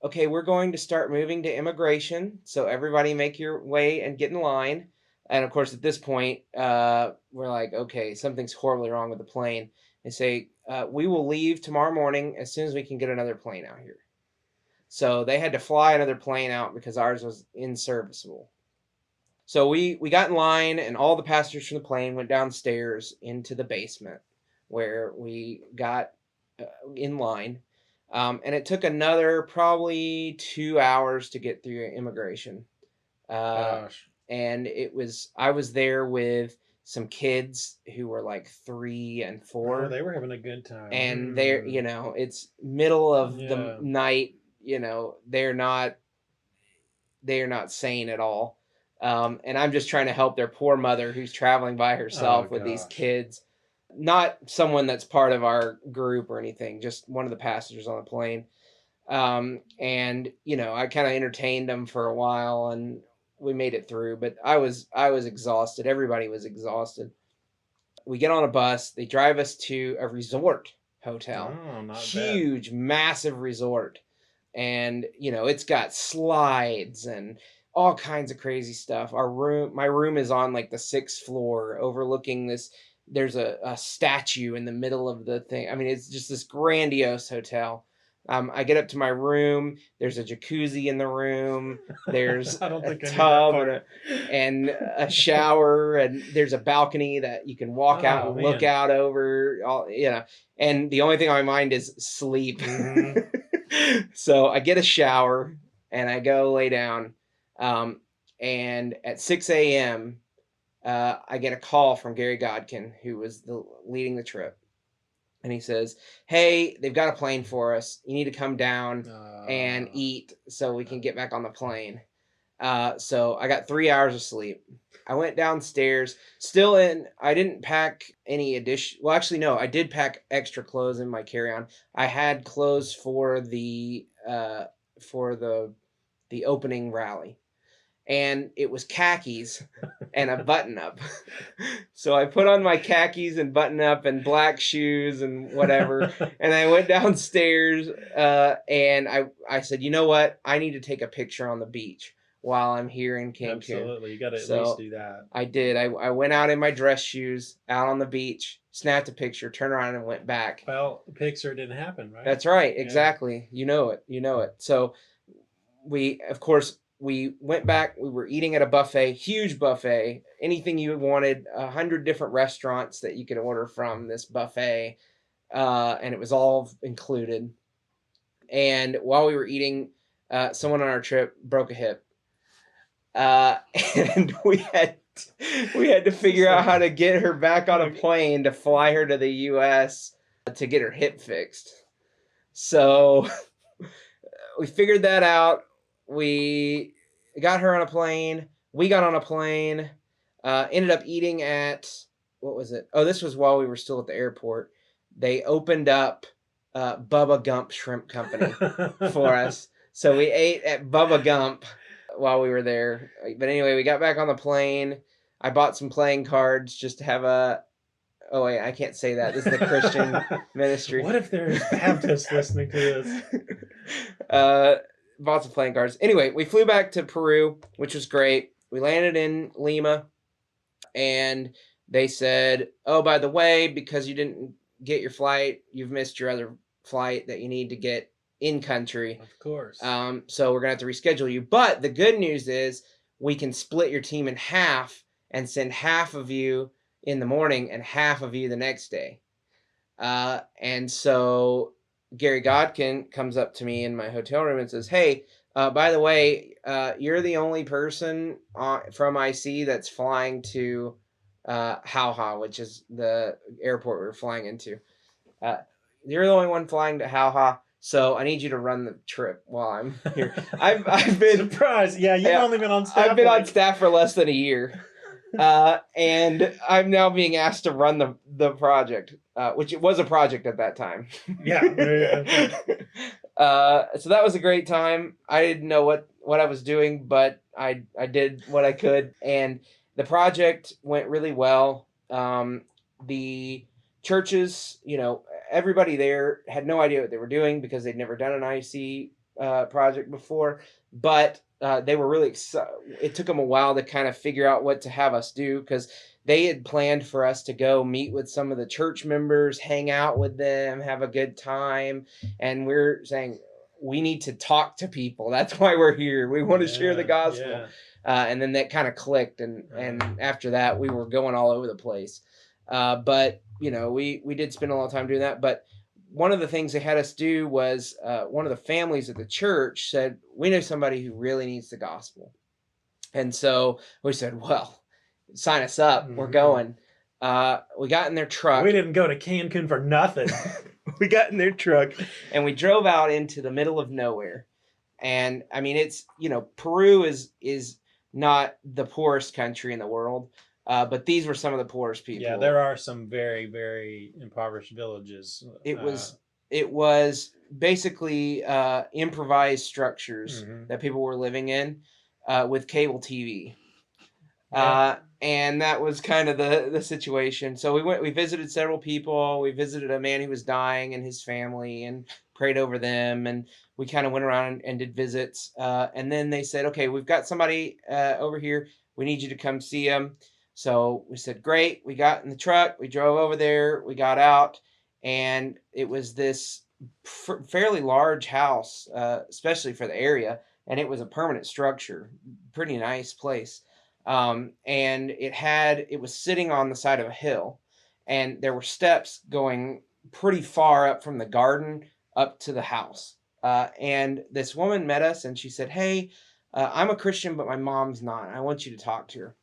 "Okay, we're going to start moving to immigration, so everybody make your way and get in line." And of course, at this point, we're like, okay, something's horribly wrong with the plane. They say, we will leave tomorrow morning as soon as we can get another plane out here. So they had to fly another plane out because ours was inserviceable. So we got in line, and all the passengers from the plane went downstairs into the basement where we got in line. And it took another probably 2 hours to get through immigration. Gosh. And I was there with some kids who were like 3 and 4. Oh, they were having a good time. And they're, it's middle of the night, they're not sane at all. And I'm just trying to help their poor mother who's traveling by herself with these kids. Not someone that's part of our group or anything, just one of the passengers on the plane. And, I kind of entertained them for a while, and we made it through, but I was exhausted. Everybody was exhausted. We get on a bus. They drive us to a resort hotel. Oh, not huge, massive resort. And, it's got slides and all kinds of crazy stuff. My room is on like the 6th floor overlooking this. There's a statue in the middle of the thing. I mean, it's just this grandiose hotel. I get up to my room. There's a jacuzzi in the room. There's a tub and a shower, and there's a balcony that you can walk out and look out over. And the only thing on my mind is sleep. Mm-hmm. So I get a shower and I go lay down. And at 6 a.m., I get a call from Gary Godkin, who was leading the trip. And he says, "Hey, they've got a plane for us. You need to come down and eat so we can get back on the plane." So I got 3 hours of sleep. I went downstairs, I didn't pack any addition. Well, actually, no, I did pack extra clothes in my carry-on. I had clothes for for the opening rally, and it was khakis and a button up. So I put on my khakis and button up and black shoes and whatever. And I went downstairs and I said, you know what? I need to take a picture on the beach while I'm here in Cancun. Absolutely. You got to at least do that. I did. I went out in my dress shoes out on the beach, snapped a picture, turned around and went back. Well, the picture didn't happen, right? That's right. Exactly. You know it. So of course, we went back. We were eating at a buffet, huge buffet, anything you wanted, 100 different restaurants that you could order from this buffet. And it was all included. And while we were eating, someone on our trip broke a hip. And we had to figure out how to get her back on a plane to fly her to the U.S. to get her hip fixed. So we figured that out. We got her on a plane. We got on a plane. Ended up eating at, what was it? Oh, this was while we were still at the airport. They opened up Bubba Gump Shrimp Company for us. So we ate at Bubba Gump while we were there. But anyway, we got back on the plane. I bought some playing cards just to have a... Oh, wait, I can't say that. This is the Christian ministry. What if there's Baptists listening to this? Bought some playing cards. Anyway, we flew back to Peru, which was great. We landed in Lima, and they said, oh, by the way, because you didn't get your flight, you've missed your other flight that you need to get in country. Of course. So we're going to have to reschedule you. But the good news is we can split your team in half and send half of you in the morning and half of you the next day. And so Gary Godkin comes up to me in my hotel room and says, hey, by the way, you're the only person from IC that's flying to Jauja, which is the airport we were flying into. You're the only one flying to Jauja, so I need you to run the trip while I'm here. I've been surprised. Yeah, you've only been on staff. I've been on staff for less than a year. And I'm now being asked to run the project, which it was a project at that time. Yeah. So that was a great time. I didn't know what I was doing, but I did what I could, and the project went really well. The churches, everybody there had no idea what they were doing because they'd never done an IC project before, but they were really excited. It took them a while to kind of figure out what to have us do because they had planned for us to go meet with some of the church members, hang out with them, have a good time. And we're saying, we need to talk to people. That's why we're here. We want to share the gospel. Yeah. And then that kind of clicked. And after that, we were going all over the place. But, we did spend a lot of time doing that. But one of the things they had us do was one of the families at the church said, we know somebody who really needs the gospel. And so we said, well, sign us up. Mm-hmm. We're going. We got in their truck. We didn't go to Cancun for nothing. We got in their truck and we drove out into the middle of nowhere. And I mean, it's, Peru is not the poorest country in the world. But these were some of the poorest people. Yeah, there are some very, very impoverished villages. It was basically improvised structures that people were living in with cable TV. Yeah. And that was kind of the situation. So we visited several people. We visited a man who was dying and his family and prayed over them. And we kind of went around and did visits. And then they said, okay, we've got somebody over here. We need you to come see him. So we said, great. We got in the truck. We drove over there. We got out. And it was this fairly large house, especially for the area. And it was a permanent structure. Pretty nice place. And it was sitting on the side of a hill. And there were steps going pretty far up from the garden up to the house. And this woman met us and she said, hey, I'm a Christian, but my mom's not. I want you to talk to her.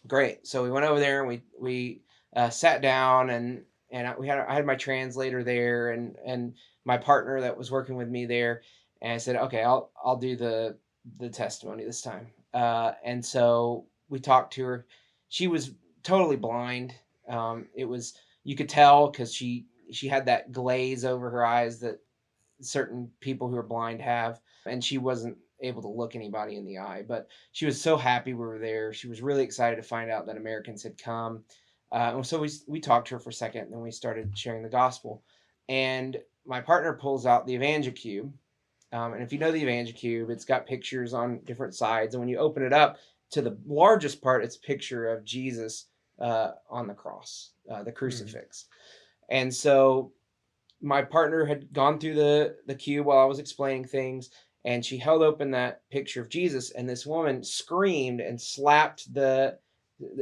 Great. So we went over there and we sat down and I had my translator there and my partner that was working with me there. And I said, okay, I'll do the testimony this time. And so we talked to her. She was totally blind. It was, you could tell because she had that glaze over her eyes that certain people who are blind have, and she wasn't able to look anybody in the eye. But she was so happy we were there. She was really excited to find out that Americans had come. And so we talked to her for a second, and then we started sharing the gospel. And my partner pulls out the Evangel Cube. And if you know the Evangel Cube, it's got pictures on different sides. And when you open it up to the largest part, it's a picture of Jesus on the cross, the crucifix. And so my partner had gone through the cube while I was explaining things, and she held open that picture of Jesus, and this woman screamed and slapped the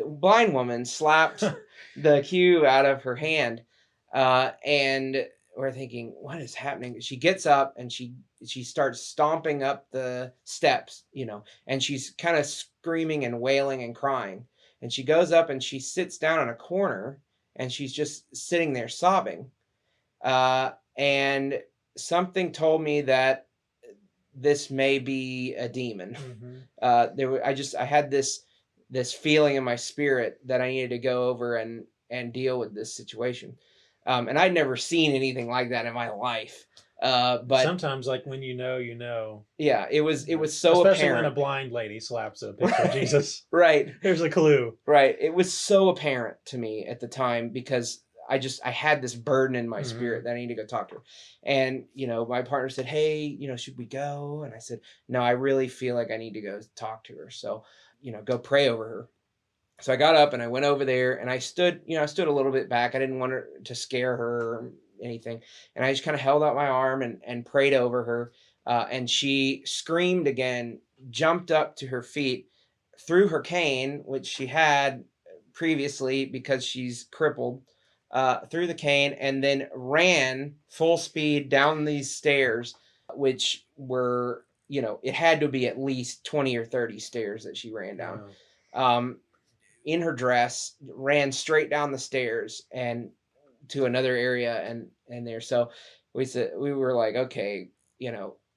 blind woman slapped the cube out of her hand. And we're thinking, what is happening? She gets up and she starts stomping up the steps, and she's kind of screaming and wailing and crying. And she goes up and she sits down in a corner, and she's just sitting there sobbing. And something told me that this may be a demon. I had this feeling in my spirit that I needed to go over and deal with this situation. And I'd never seen anything like that in my life. But sometimes, like when you know. Yeah, it was so especially apparent. when a blind lady slaps a picture of Jesus. Right. There's a clue. Right. It was so apparent to me at the time because I had this burden in my spirit that I need to go talk to her. And, my partner said, hey, should we go? And I said, no, I really feel like I need to go talk to her. So, go pray over her. So I got up and I went over there and I stood a little bit back. I didn't want her to scare her or anything. And I just kind of held out my arm and prayed over her. And she screamed again, jumped up to her feet, threw her cane, which she had previously because she's crippled, threw the cane, and then ran full speed down these stairs, which were, it had to be at least 20 or 30 stairs that she ran down. Wow. In her dress, ran straight down the stairs and to another area and there. So we were like, okay,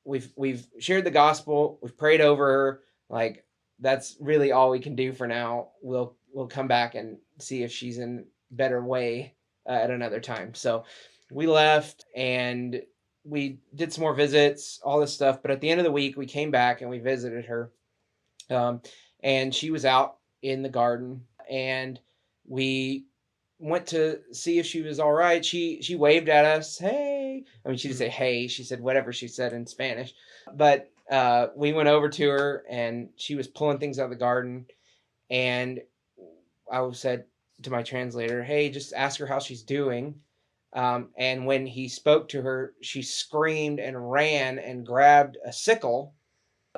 we've shared the gospel, we've prayed over her, like that's really all we can do for now. We'll come back and see if she's in better way at another time. So we left and we did some more visits, all this stuff. But at the end of the week, we came back and we visited her, and she was out in the garden, and we went to see if she was all right. She waved at us, hey. I mean, she didn't say hey, she said whatever she said in Spanish. But we went over to her and she was pulling things out of the garden, and I said to my translator, hey, just ask her how she's doing. And when he spoke to her, she screamed and ran and grabbed a sickle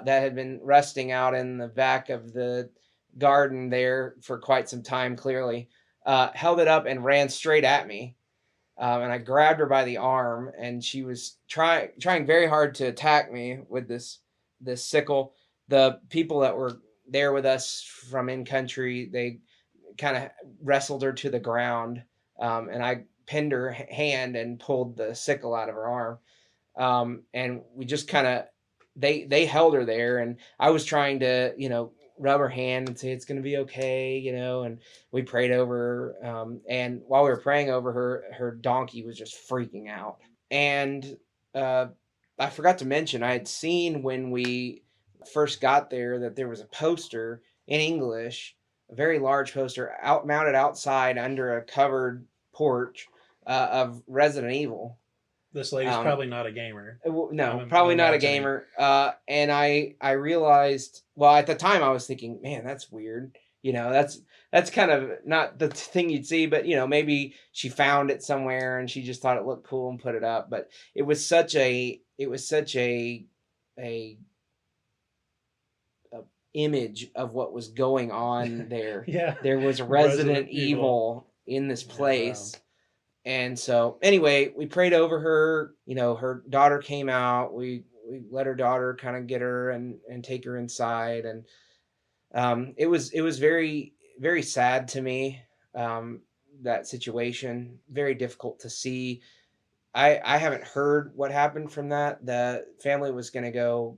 that had been resting out in the back of the garden there for quite some time, clearly, held it up and ran straight at me. And I grabbed her by the arm, and she was trying very hard to attack me with this sickle. The people that were there with us from in country, they kind of wrestled her to the ground, and I pinned her hand and pulled the sickle out of her arm. And we just kind of, they held her there, and I was trying to, rub her hand and say it's going to be okay, and we prayed over her. And while we were praying over her, her donkey was just freaking out. And I forgot to mention, I had seen when we first got there that there was a poster in English, a very large poster mounted outside under a covered porch of Resident Evil. This lady's probably not a gamer. No, probably not a gamer. And I realized, well, at the time I was thinking, man, that's weird. That's kind of not the thing you'd see, but maybe she found it somewhere and she just thought it looked cool and put it up. But it was such a image of what was going on there. Yeah. There was Resident Evil in this place. Wow. And so anyway, we prayed over her. Her daughter came out. We let her daughter kind of get her and take her inside. And it was very, very sad to me, that situation. Very difficult to see. I haven't heard what happened from that. The family was going to go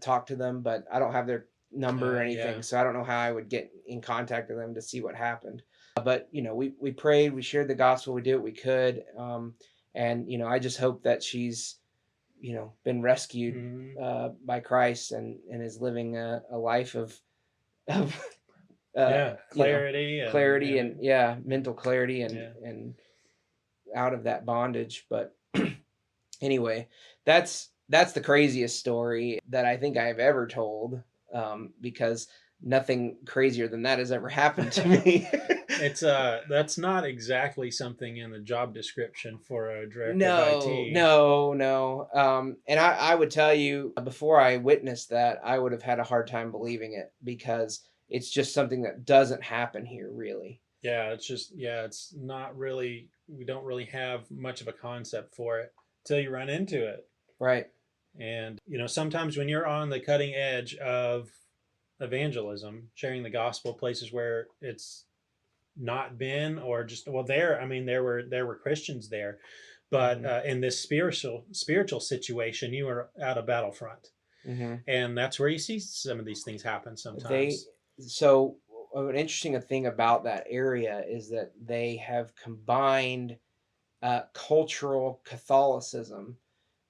talk to them, but I don't have their number or anything, Yeah. so I don't know how I would get in contact with them to see what happened. But we prayed, we shared the gospel, we did what we could, and I just hope that she's been rescued Mhm. by Christ and is living a life of uh, Yeah, you know clarity clarity and and yeah, mental clarity yeah. and out of that bondage. But anyway, that's the craziest story that I think I've ever told, because nothing crazier than that has ever happened to me. It's that's not exactly something in the job description for a director of No, IT. no, no. And I would tell you, before I witnessed that, I would have had a hard time believing it, because it's just something that doesn't happen here, really. Yeah, it's just it's not really, we don't really have much of a concept for it until you run into it. Right. And sometimes when you're on the cutting edge of evangelism, sharing the gospel places where it's not been, or just, well, there, I mean, there were Christians there, but Hmm. in this spiritual situation, you are at a battlefront, Hmm. and that's where you see some of these things happen They sometimes. so an interesting thing about that area is that they have combined cultural Catholicism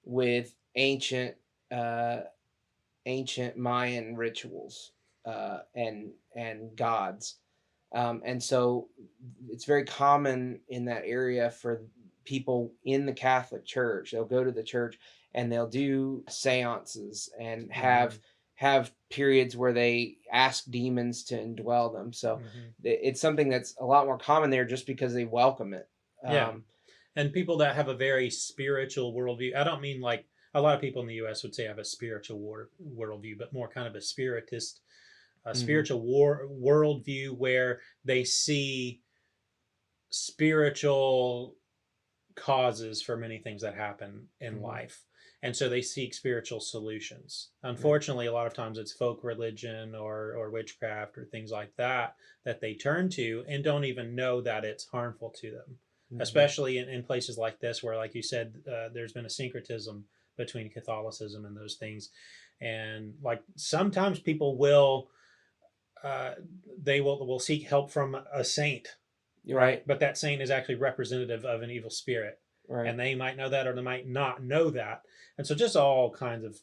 with uh, ancient Mayan rituals, and gods. And so it's very common in that area for people in the Catholic Church. They'll go to the church and they'll do seances and Hmm. have periods where they ask demons to indwell them. So Hmm. it's something that's a lot more common there, just because they welcome it. Yeah, Um, and people that have a very spiritual worldview. I don't mean like a lot of people in the U.S. would say have a spiritual worldview, but more kind of a mhm, spiritual worldview where they see spiritual causes for many things that happen in mhm, life. And so they seek spiritual solutions. right, Unfortunately, a lot of times it's folk religion or witchcraft or things like that that they turn to and don't even know that it's harmful to them, mhm, especially in places like this where, like you said, there's been a syncretism between Catholicism and those things. And like sometimes people uh, will seek help from a saint, you're right? right, But that saint is actually representative of an evil spirit, right. and they might know that or they might not know that, and so just all kinds of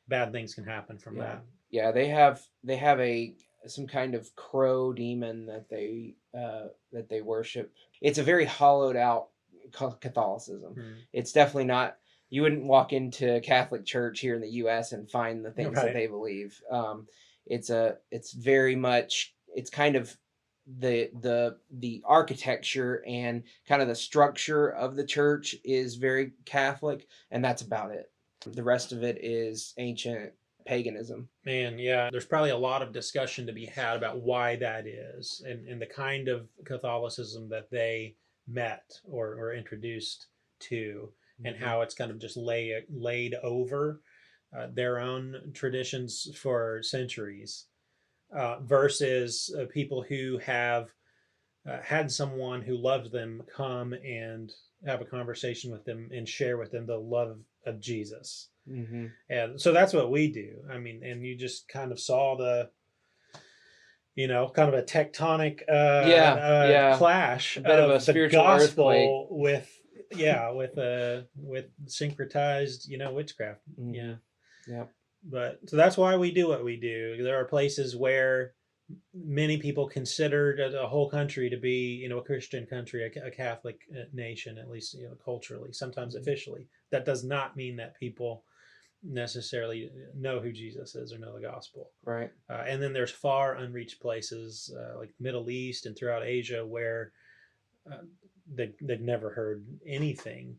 bad things can happen from Yeah, that. yeah. They have a some kind of crow demon that they worship. It's a very hollowed out Catholicism. Hmm. It's definitely not. You wouldn't walk into a Catholic church here in the U.S. and find the things that Right. they believe. It's very much. It's kind of the architecture and kind of the structure of the church is very Catholic, and that's about it. The rest of it is ancient paganism. Man, yeah, there's probably a lot of discussion to be had about why that is, and the kind of Catholicism that they met or introduced to, and Hmm. how it's kind of just laid over their own traditions for centuries, versus people who have had someone who loved them come and have a conversation with them and share with them the love of Jesus. Hmm. And so that's what we do. I mean, and you just kind of saw kind of a tectonic Yeah, yeah. clash A bit of a of the spiritual earthquake. gospel with syncretized witchcraft. Hmm. Yeah, Yeah. but so that's why we do what we do. There are places where many people consider a whole country to be, a Christian country, a Catholic nation, at least, culturally, sometimes Hmm. officially. That does not mean that people necessarily know who Jesus is or know the gospel. Right. And then there's far unreached places like Middle East and throughout Asia where uh, they've never heard anything.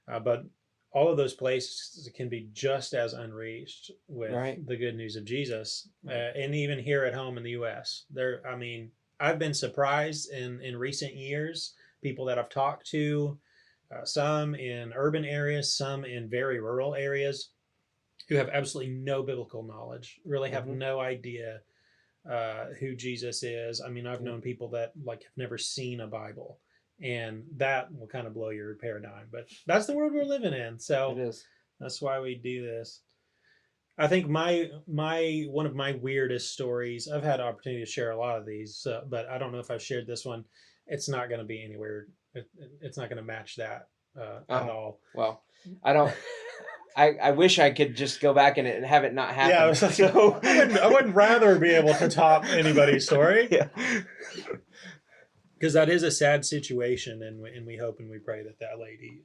But all of those places can be just as unreached with Right. the good news of Jesus. Right. And even here at home in the U.S., I mean, I've been surprised in recent years, people that I've talked to, some in urban areas, some in very rural areas, who have absolutely no biblical knowledge, really have Hmm. no idea who Jesus is. I mean, I've Yeah. known people that like have never seen a Bible, and that will kind of blow your paradigm. But that's the world we're living in, It so is. that's why we do this. I think my one of my weirdest stories. I've had opportunity to share a lot of these, but I don't know if I've shared this one. It's not going to be anywhere. It's not going to match that at Oh, all. well, I don't. I wish I could just go back and have it not Yeah, I happen. was like, So I wouldn't rather be able to top anybody's story. yeah. Because that is a sad situation, and we hope and we pray that that lady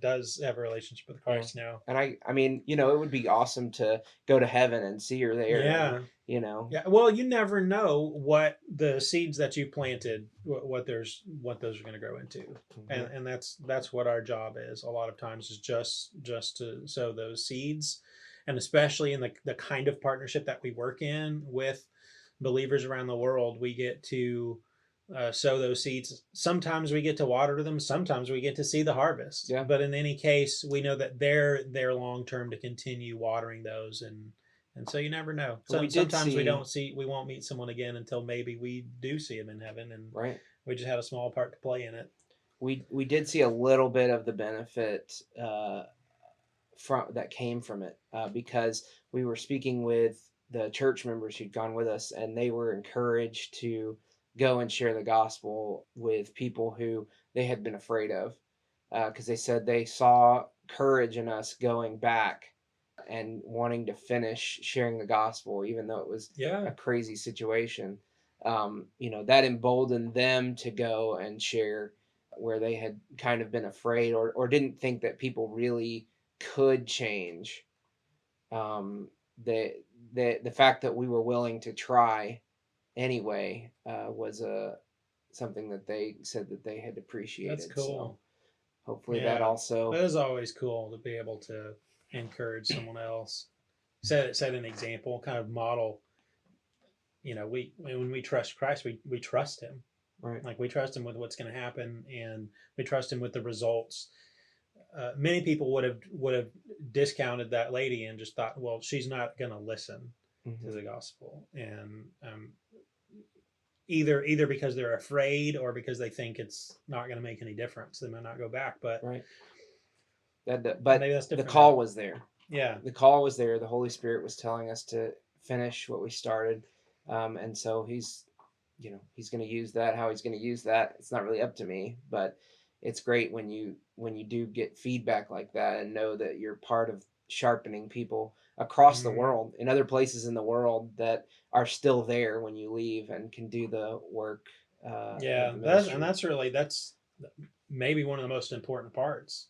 does have a relationship with Yeah. Christ now. And I mean, it would be awesome to go to heaven and see her there. Yeah, And, yeah. Well, you never know what the seeds that you planted, what those are going to grow into, yeah. and that's what our job is. A lot of times is just to sow those seeds, and especially in the kind of partnership that we work in with believers around the world, we get to sow those seeds. Sometimes we get to water them. Sometimes we get to see the harvest. Yeah. But in any case, we know that they're long term to continue watering those, and so you never know. But we So did sometimes see, we won't meet someone again until maybe we do see them in heaven, and right. we just had a small part to play in it. We did see a little bit of the benefit from that came from it because we were speaking with the church members who'd gone with us, and they were encouraged to go and share the gospel with people who they had been afraid of, because they said they saw courage in us going back and wanting to finish sharing the gospel, even though it was Yeah, a crazy situation. That emboldened them to go and share where they had kind of been afraid, or didn't think that people really could change. Um, the fact that we were willing to try anyway was something that they said that they had appreciated. that's cool. So hopefully that Yeah, also. that is always cool to be able to encourage someone else. Set an example, kind of model. We when we trust Christ, we trust Him. Right. Like we trust Him with what's going to happen, and we trust Him with the results. Many people would have discounted that lady and just thought, well, she's not going to listen Mm-hmm. to the gospel, and either because they're afraid or because they think it's not going to make any difference, they might not go back. But Right. But maybe that's the different call now. was there. Yeah, The call was there. The Holy Spirit was telling us to finish what we started, and so he's going to use that. How he's going to use that, it's not really up to me, but it's great when you do get feedback like that and know that you're part of sharpening people across the world, in other places in the world that are still there when you leave and can do the work. yeah. Of the ministry. That's maybe one of the most important parts.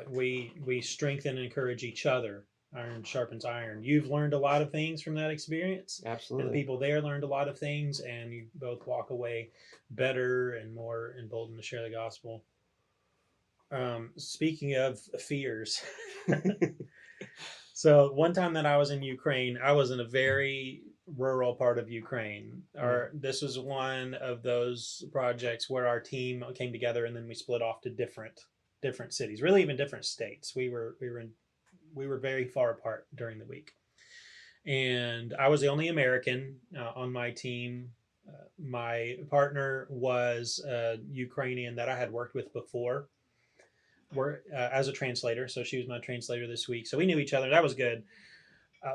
We strengthen and encourage each other. Iron sharpens iron. You've learned a lot of things from that experience, and the Absolutely. people there learned a lot of things, and you both walk away better and more emboldened to share the gospel. Speaking of fears, so one time that I was in Ukraine, I was in a very rural part of Ukraine. This was one of those projects where our team came together and then we split off to different cities, really even different states. We were very far apart during the week, and I was the only American on my team. My partner was a Ukrainian that I had worked with before, as a translator. So she was my translator this week. So we knew each other. That was good.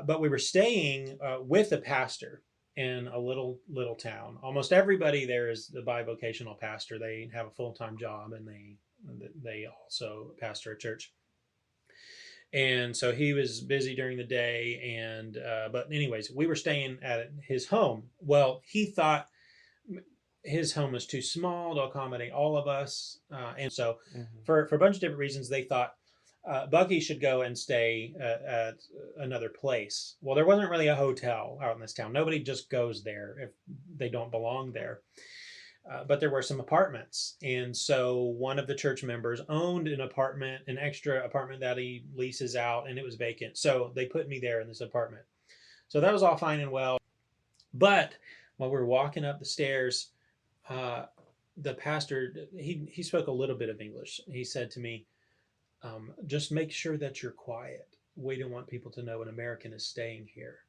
But we were staying with a pastor in a little town. Almost everybody there is the bivocational pastor. They have a full-time job, and they also pastor a church. And so he was busy during the day, and but anyways, we were staying at his home. Well, he thought his home was too small to accommodate all of us, and so for a bunch of different reasons, they thought Bucky should go and stay at another place. Well, there wasn't really a hotel out in this town. Nobody just goes there if they don't belong there. But there were some apartments. And so one of the church members owned an extra apartment that he leases out, and it was vacant. So they put me there in this apartment. So that was all fine and well. But while we were walking up the stairs, the pastor, he spoke a little bit of English. He said to me, just make sure that you're quiet. We don't want people to know an American is staying here.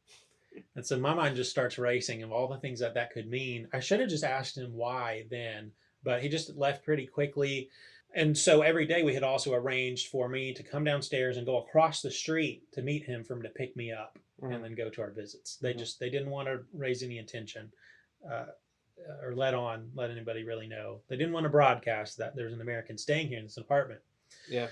And so my mind just starts racing of all the things that could mean. I should have just asked him why then, but he just left pretty quickly. And so every day we had also arranged for me to come downstairs and go across the street to meet him for him to pick me up and then go to our visits. They didn't want to raise any attention uh, or let anybody really know. They didn't want to broadcast that there's an American staying here in this apartment. Yeah.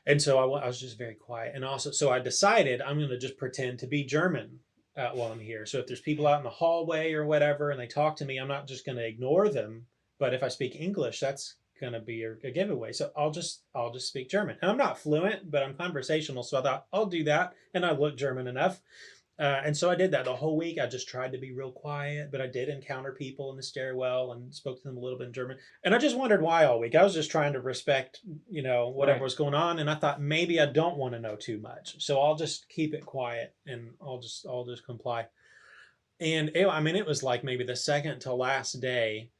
And so I was just very quiet. And also, so I decided I'm going to just pretend to be German while I'm here. So if there's people out in the hallway or whatever and they talk to me, I'm not just going to ignore them. But if I speak English, that's going to be a giveaway. So I'll just speak German. And I'm not fluent, but I'm conversational. So I thought I'll do that. And I look German enough. And so I did that the whole week. I just tried to be real quiet, but I did encounter people in the stairwell and spoke to them a little bit in German. And I just wondered why all week. I was just trying to respect, whatever was going on. And I thought maybe I don't want to know too much, so I'll just keep it quiet and I'll just comply. And it was like maybe the second to last day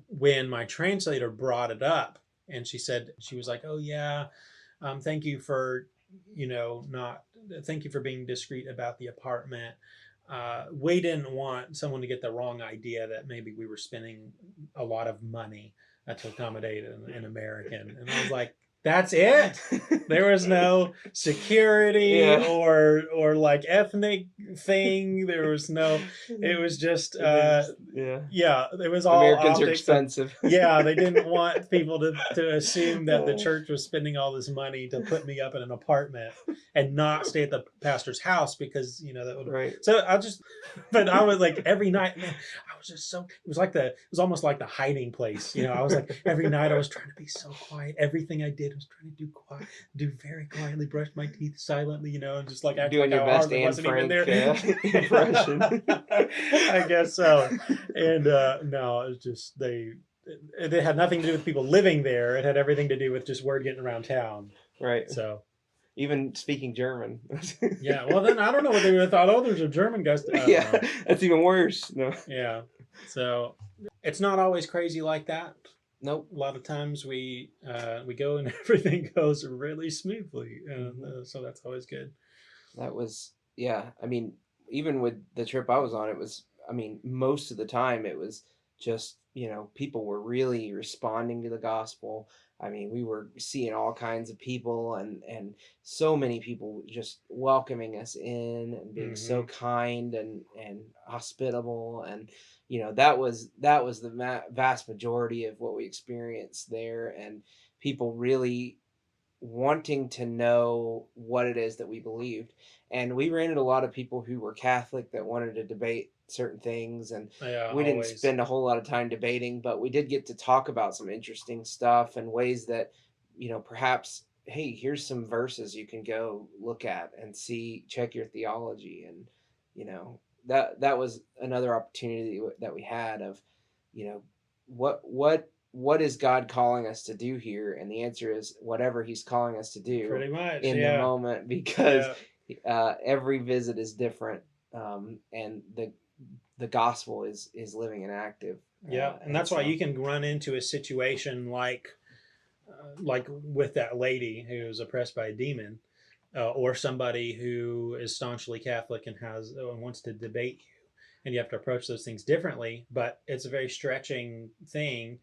when my translator brought it up, and she was like, "Oh yeah, thank you for." Not thank you for being discreet about the apartment. We didn't want someone to get the wrong idea that maybe we were spending a lot of money to accommodate an American. And I was like, that's it. There was no security or like ethnic thing. There was no. It was just it was all Americans are optics. expensive. Yeah, they didn't want people to assume that the church was spending all this money to put me up in an apartment and not stay at the pastor's house because that would. Right. So but I was like every night, man. I was just so. It was almost like the hiding place. I was like every night I was trying to be so quiet. Everything I did was trying to do very quietly, brush my teeth silently, and just like doing your best Anne Frank impression. I guess so. And no, it's just it had nothing to do with people living there. It had everything to do with just word getting around town. Right. So even speaking German. Yeah. Well, then I don't know what they would have thought. Oh, there's a German guy. That's even worse. No. Yeah. So it's not always crazy like that. Nope. A lot of times we go and everything goes really smoothly, and so that's always good. That was I mean, even with the trip I was on, it was. I mean, most of the time it was just people were really responding to the gospel. I mean, we were seeing all kinds of people and so many people just welcoming us in and being so kind and hospitable, and that was the vast majority of what we experienced there, and people really wanting to know what it is that we believed. And we ran into a lot of people who were Catholic that wanted to debate certain things, and we didn't spend a whole lot of time debating, but we did get to talk about some interesting stuff and ways that perhaps, hey, here's some verses you can go look at and check your theology. And that was another opportunity that we had of what is God calling us to do here? And the answer is whatever he's calling us to do pretty much in the moment, because every visit is different, and the gospel is living and active. And that's why you can run into a situation like with that lady who is oppressed by a demon, or somebody who is staunchly Catholic and wants to debate you, and you have to approach those things differently. But it's a very stretching thing,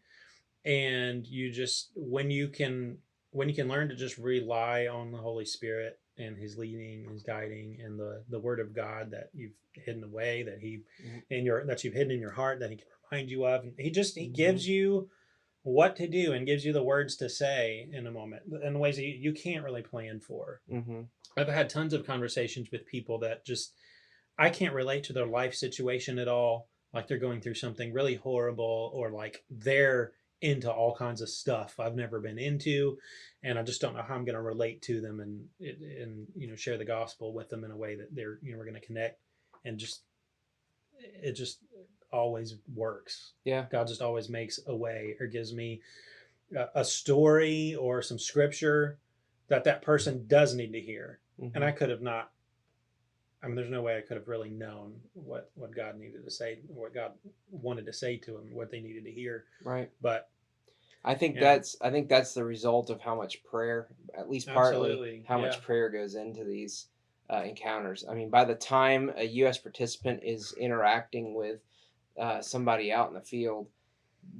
and you just when you can learn to just rely on the Holy Spirit and his leading, his guiding, and the word of God that you've hidden away, that that you've hidden in your heart, that he can remind you of. And he gives you what to do and gives you the words to say in a moment in ways that you can't really plan for. I've had tons of conversations with people that just I can't relate to their life situation at all. Like they're going through something really horrible, or like they're into all kinds of stuff I've never been into, and I just don't know how I'm going to relate to them and share the gospel with them in a way that we're going to connect, and it just always works. Yeah, God just always makes a way, or gives me a story or some scripture that person does need to hear, and I could have not. I mean, there's no way I could have really known what God needed to say, what God wanted to say to them, what they needed to hear. Right. But I think that's the result of how much prayer, at least partly, how much prayer goes into these encounters. I mean, by the time a U.S. participant is interacting with somebody out in the field,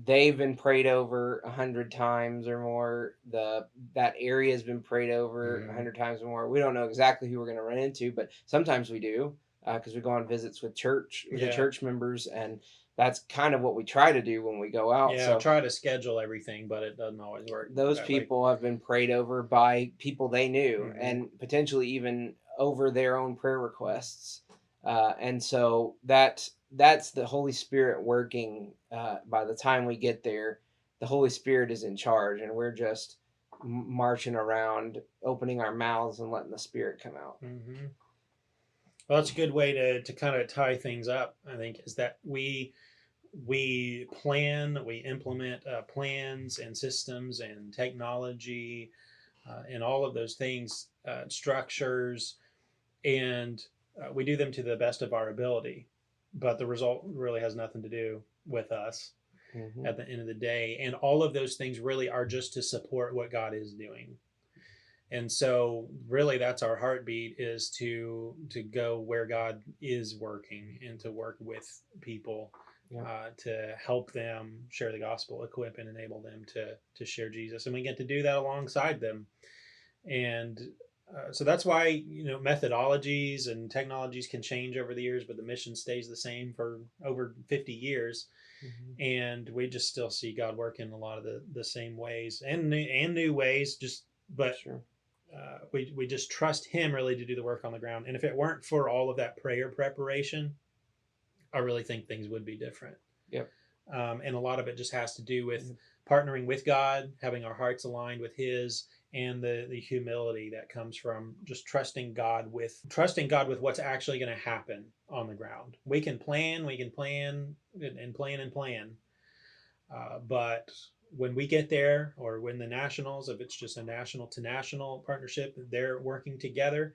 they've been prayed over 100 times or more. That area has been prayed over 100 times or more. We don't know exactly who we're going to run into, but sometimes we do, because we go on visits with the Yeah. church members, and that's kind of what we try to do when we go out. Yeah, So try to schedule everything, but it doesn't always work those that way. people have been prayed over by people they knew, Mhm. and potentially even over their own prayer requests. And so that's the Holy Spirit working. By the time we get there, the Holy Spirit is in charge, and we're just marching around, opening our mouths and letting the Spirit come out. Mm-hmm. Well, that's a good way to kind of tie things up, I think, is that we plan, we implement plans and systems and technology and all of those things, structures, and we do them to the best of our ability. But the result really has nothing to do with us Mm-hmm. at the end of the day. And all of those things really are just to support what God is doing. And so really that's our heartbeat, is to go where God is working and to work with people, to help them share the gospel, equip and enable them to share Jesus, and we get to do that alongside them. And so that's why, methodologies and technologies can change over the years, but the mission stays the same for over 50 years. Mm-hmm. And we just still see God work in a lot of the same ways and new ways, just but Sure. we just trust Him really to do the work on the ground. And if it weren't for all of that prayer preparation, I really think things would be different. Yep. And a lot of it just has to do with partnering with God, having our hearts aligned with His, and the humility that comes from just trusting God with what's actually going to happen on the ground. We can plan and plan, but when we get there, or when the nationals, if it's just a national to national partnership, they're working together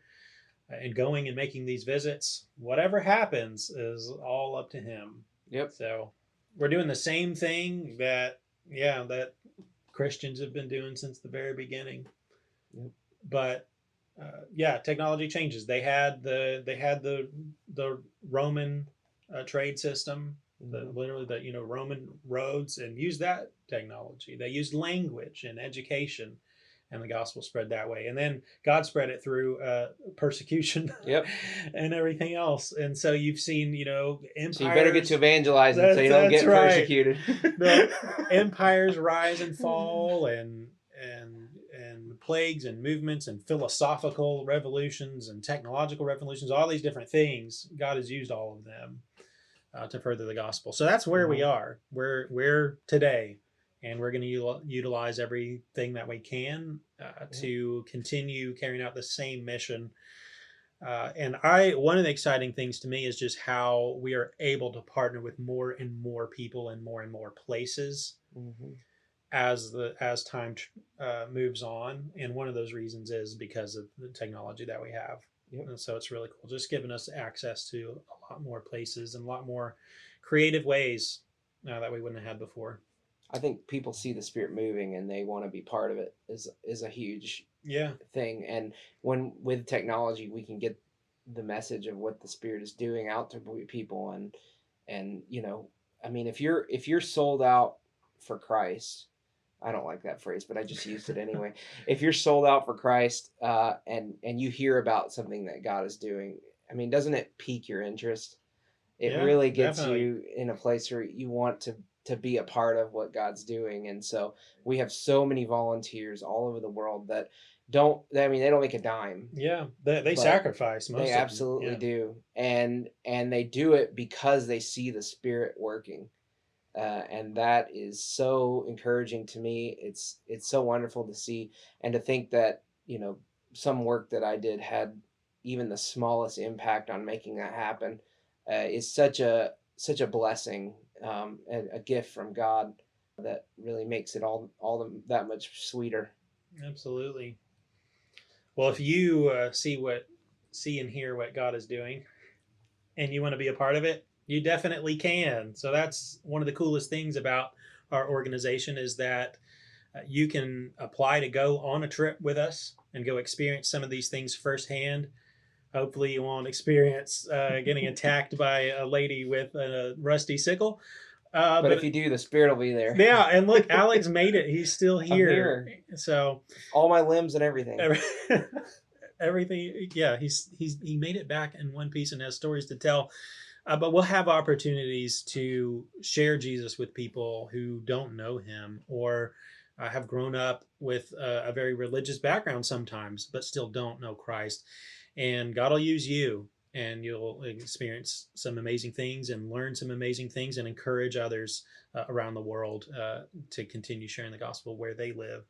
and going and making these visits, whatever happens is all up to Him. Yep. So we're doing the same thing that Christians have been doing since the very beginning. Yep. But technology changes. They had the Roman trade system, literally the Roman roads, and used that technology. They used language and education, and the gospel spread that way. And then God spread it through persecution, and everything else. And so you've seen, empires. So you better get to evangelizing so you don't get persecuted. The empires rise and fall, and plagues and movements and philosophical revolutions and technological revolutions, all these different things. God has used all of them to further the gospel. So that's where we are. We're today, and we're going to utilize everything that we can to continue carrying out the same mission. And one of the exciting things to me is just how we are able to partner with more and more people and more places as time moves on. And one of those reasons is because of the technology that we have. And so it's really cool, just giving us access to a lot more places and a lot more creative ways that we wouldn't have had before. I think people see the Spirit moving and they want to be part of it is a huge thing. And with technology, we can get the message of what the Spirit is doing out to people. And I mean, if you're sold out for Christ, I don't like that phrase, but I just used it anyway. If you're sold out for Christ, and you hear about something that God is doing, I mean, doesn't it pique your interest? It really gets you in a place where you want to be a part of what God's doing. And so we have so many volunteers all over the world that they don't make a dime. Yeah, they sacrifice. Most they of absolutely them. do, and they do it because they see the Spirit working. And that is so encouraging to me. It's so wonderful to see and to think that some work that I did had even the smallest impact on making that happen. Is such a blessing, a gift from God that really makes it that much sweeter. Absolutely. Well, if you see and hear what God is doing, and you want to be a part of it, you definitely can. So that's one of the coolest things about our organization, is that you can apply to go on a trip with us and go experience some of these things firsthand. Hopefully you won't experience getting attacked by a lady with a rusty sickle. But if you do, the Spirit will be there. Yeah, and look, Alex made it. He's still here. here. So all my limbs and everything. Everything. Yeah, he made it back in one piece and has stories to tell. But we'll have opportunities to share Jesus with people who don't know him or have grown up with a very religious background sometimes, but still don't know Christ. And God will use you, and you'll experience some amazing things and learn some amazing things and encourage others around the world to continue sharing the gospel where they live.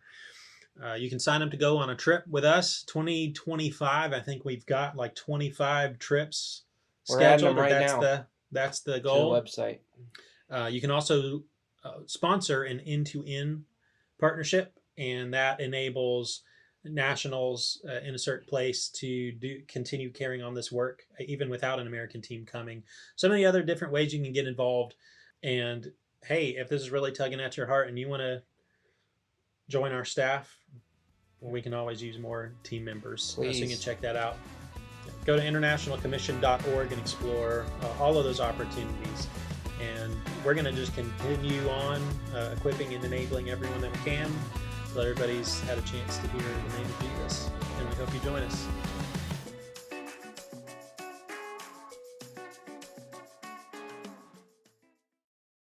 You can sign up to go on a trip with us. 2025, I think we've got like 25 trips scheduled. That's the goal. To the website. You can also sponsor an end-to-end partnership, and that enables nationals in a certain place to continue carrying on this work even without an American team coming. So many other different ways you can get involved. And hey, if this is really tugging at your heart and you want to join our staff, we can always use more team members. So you can check that out. Go to internationalcommission.org and explore all of those opportunities. And we're going to just continue on equipping and enabling everyone that we can, so everybody's had a chance to hear the name of Jesus. And we hope you join us.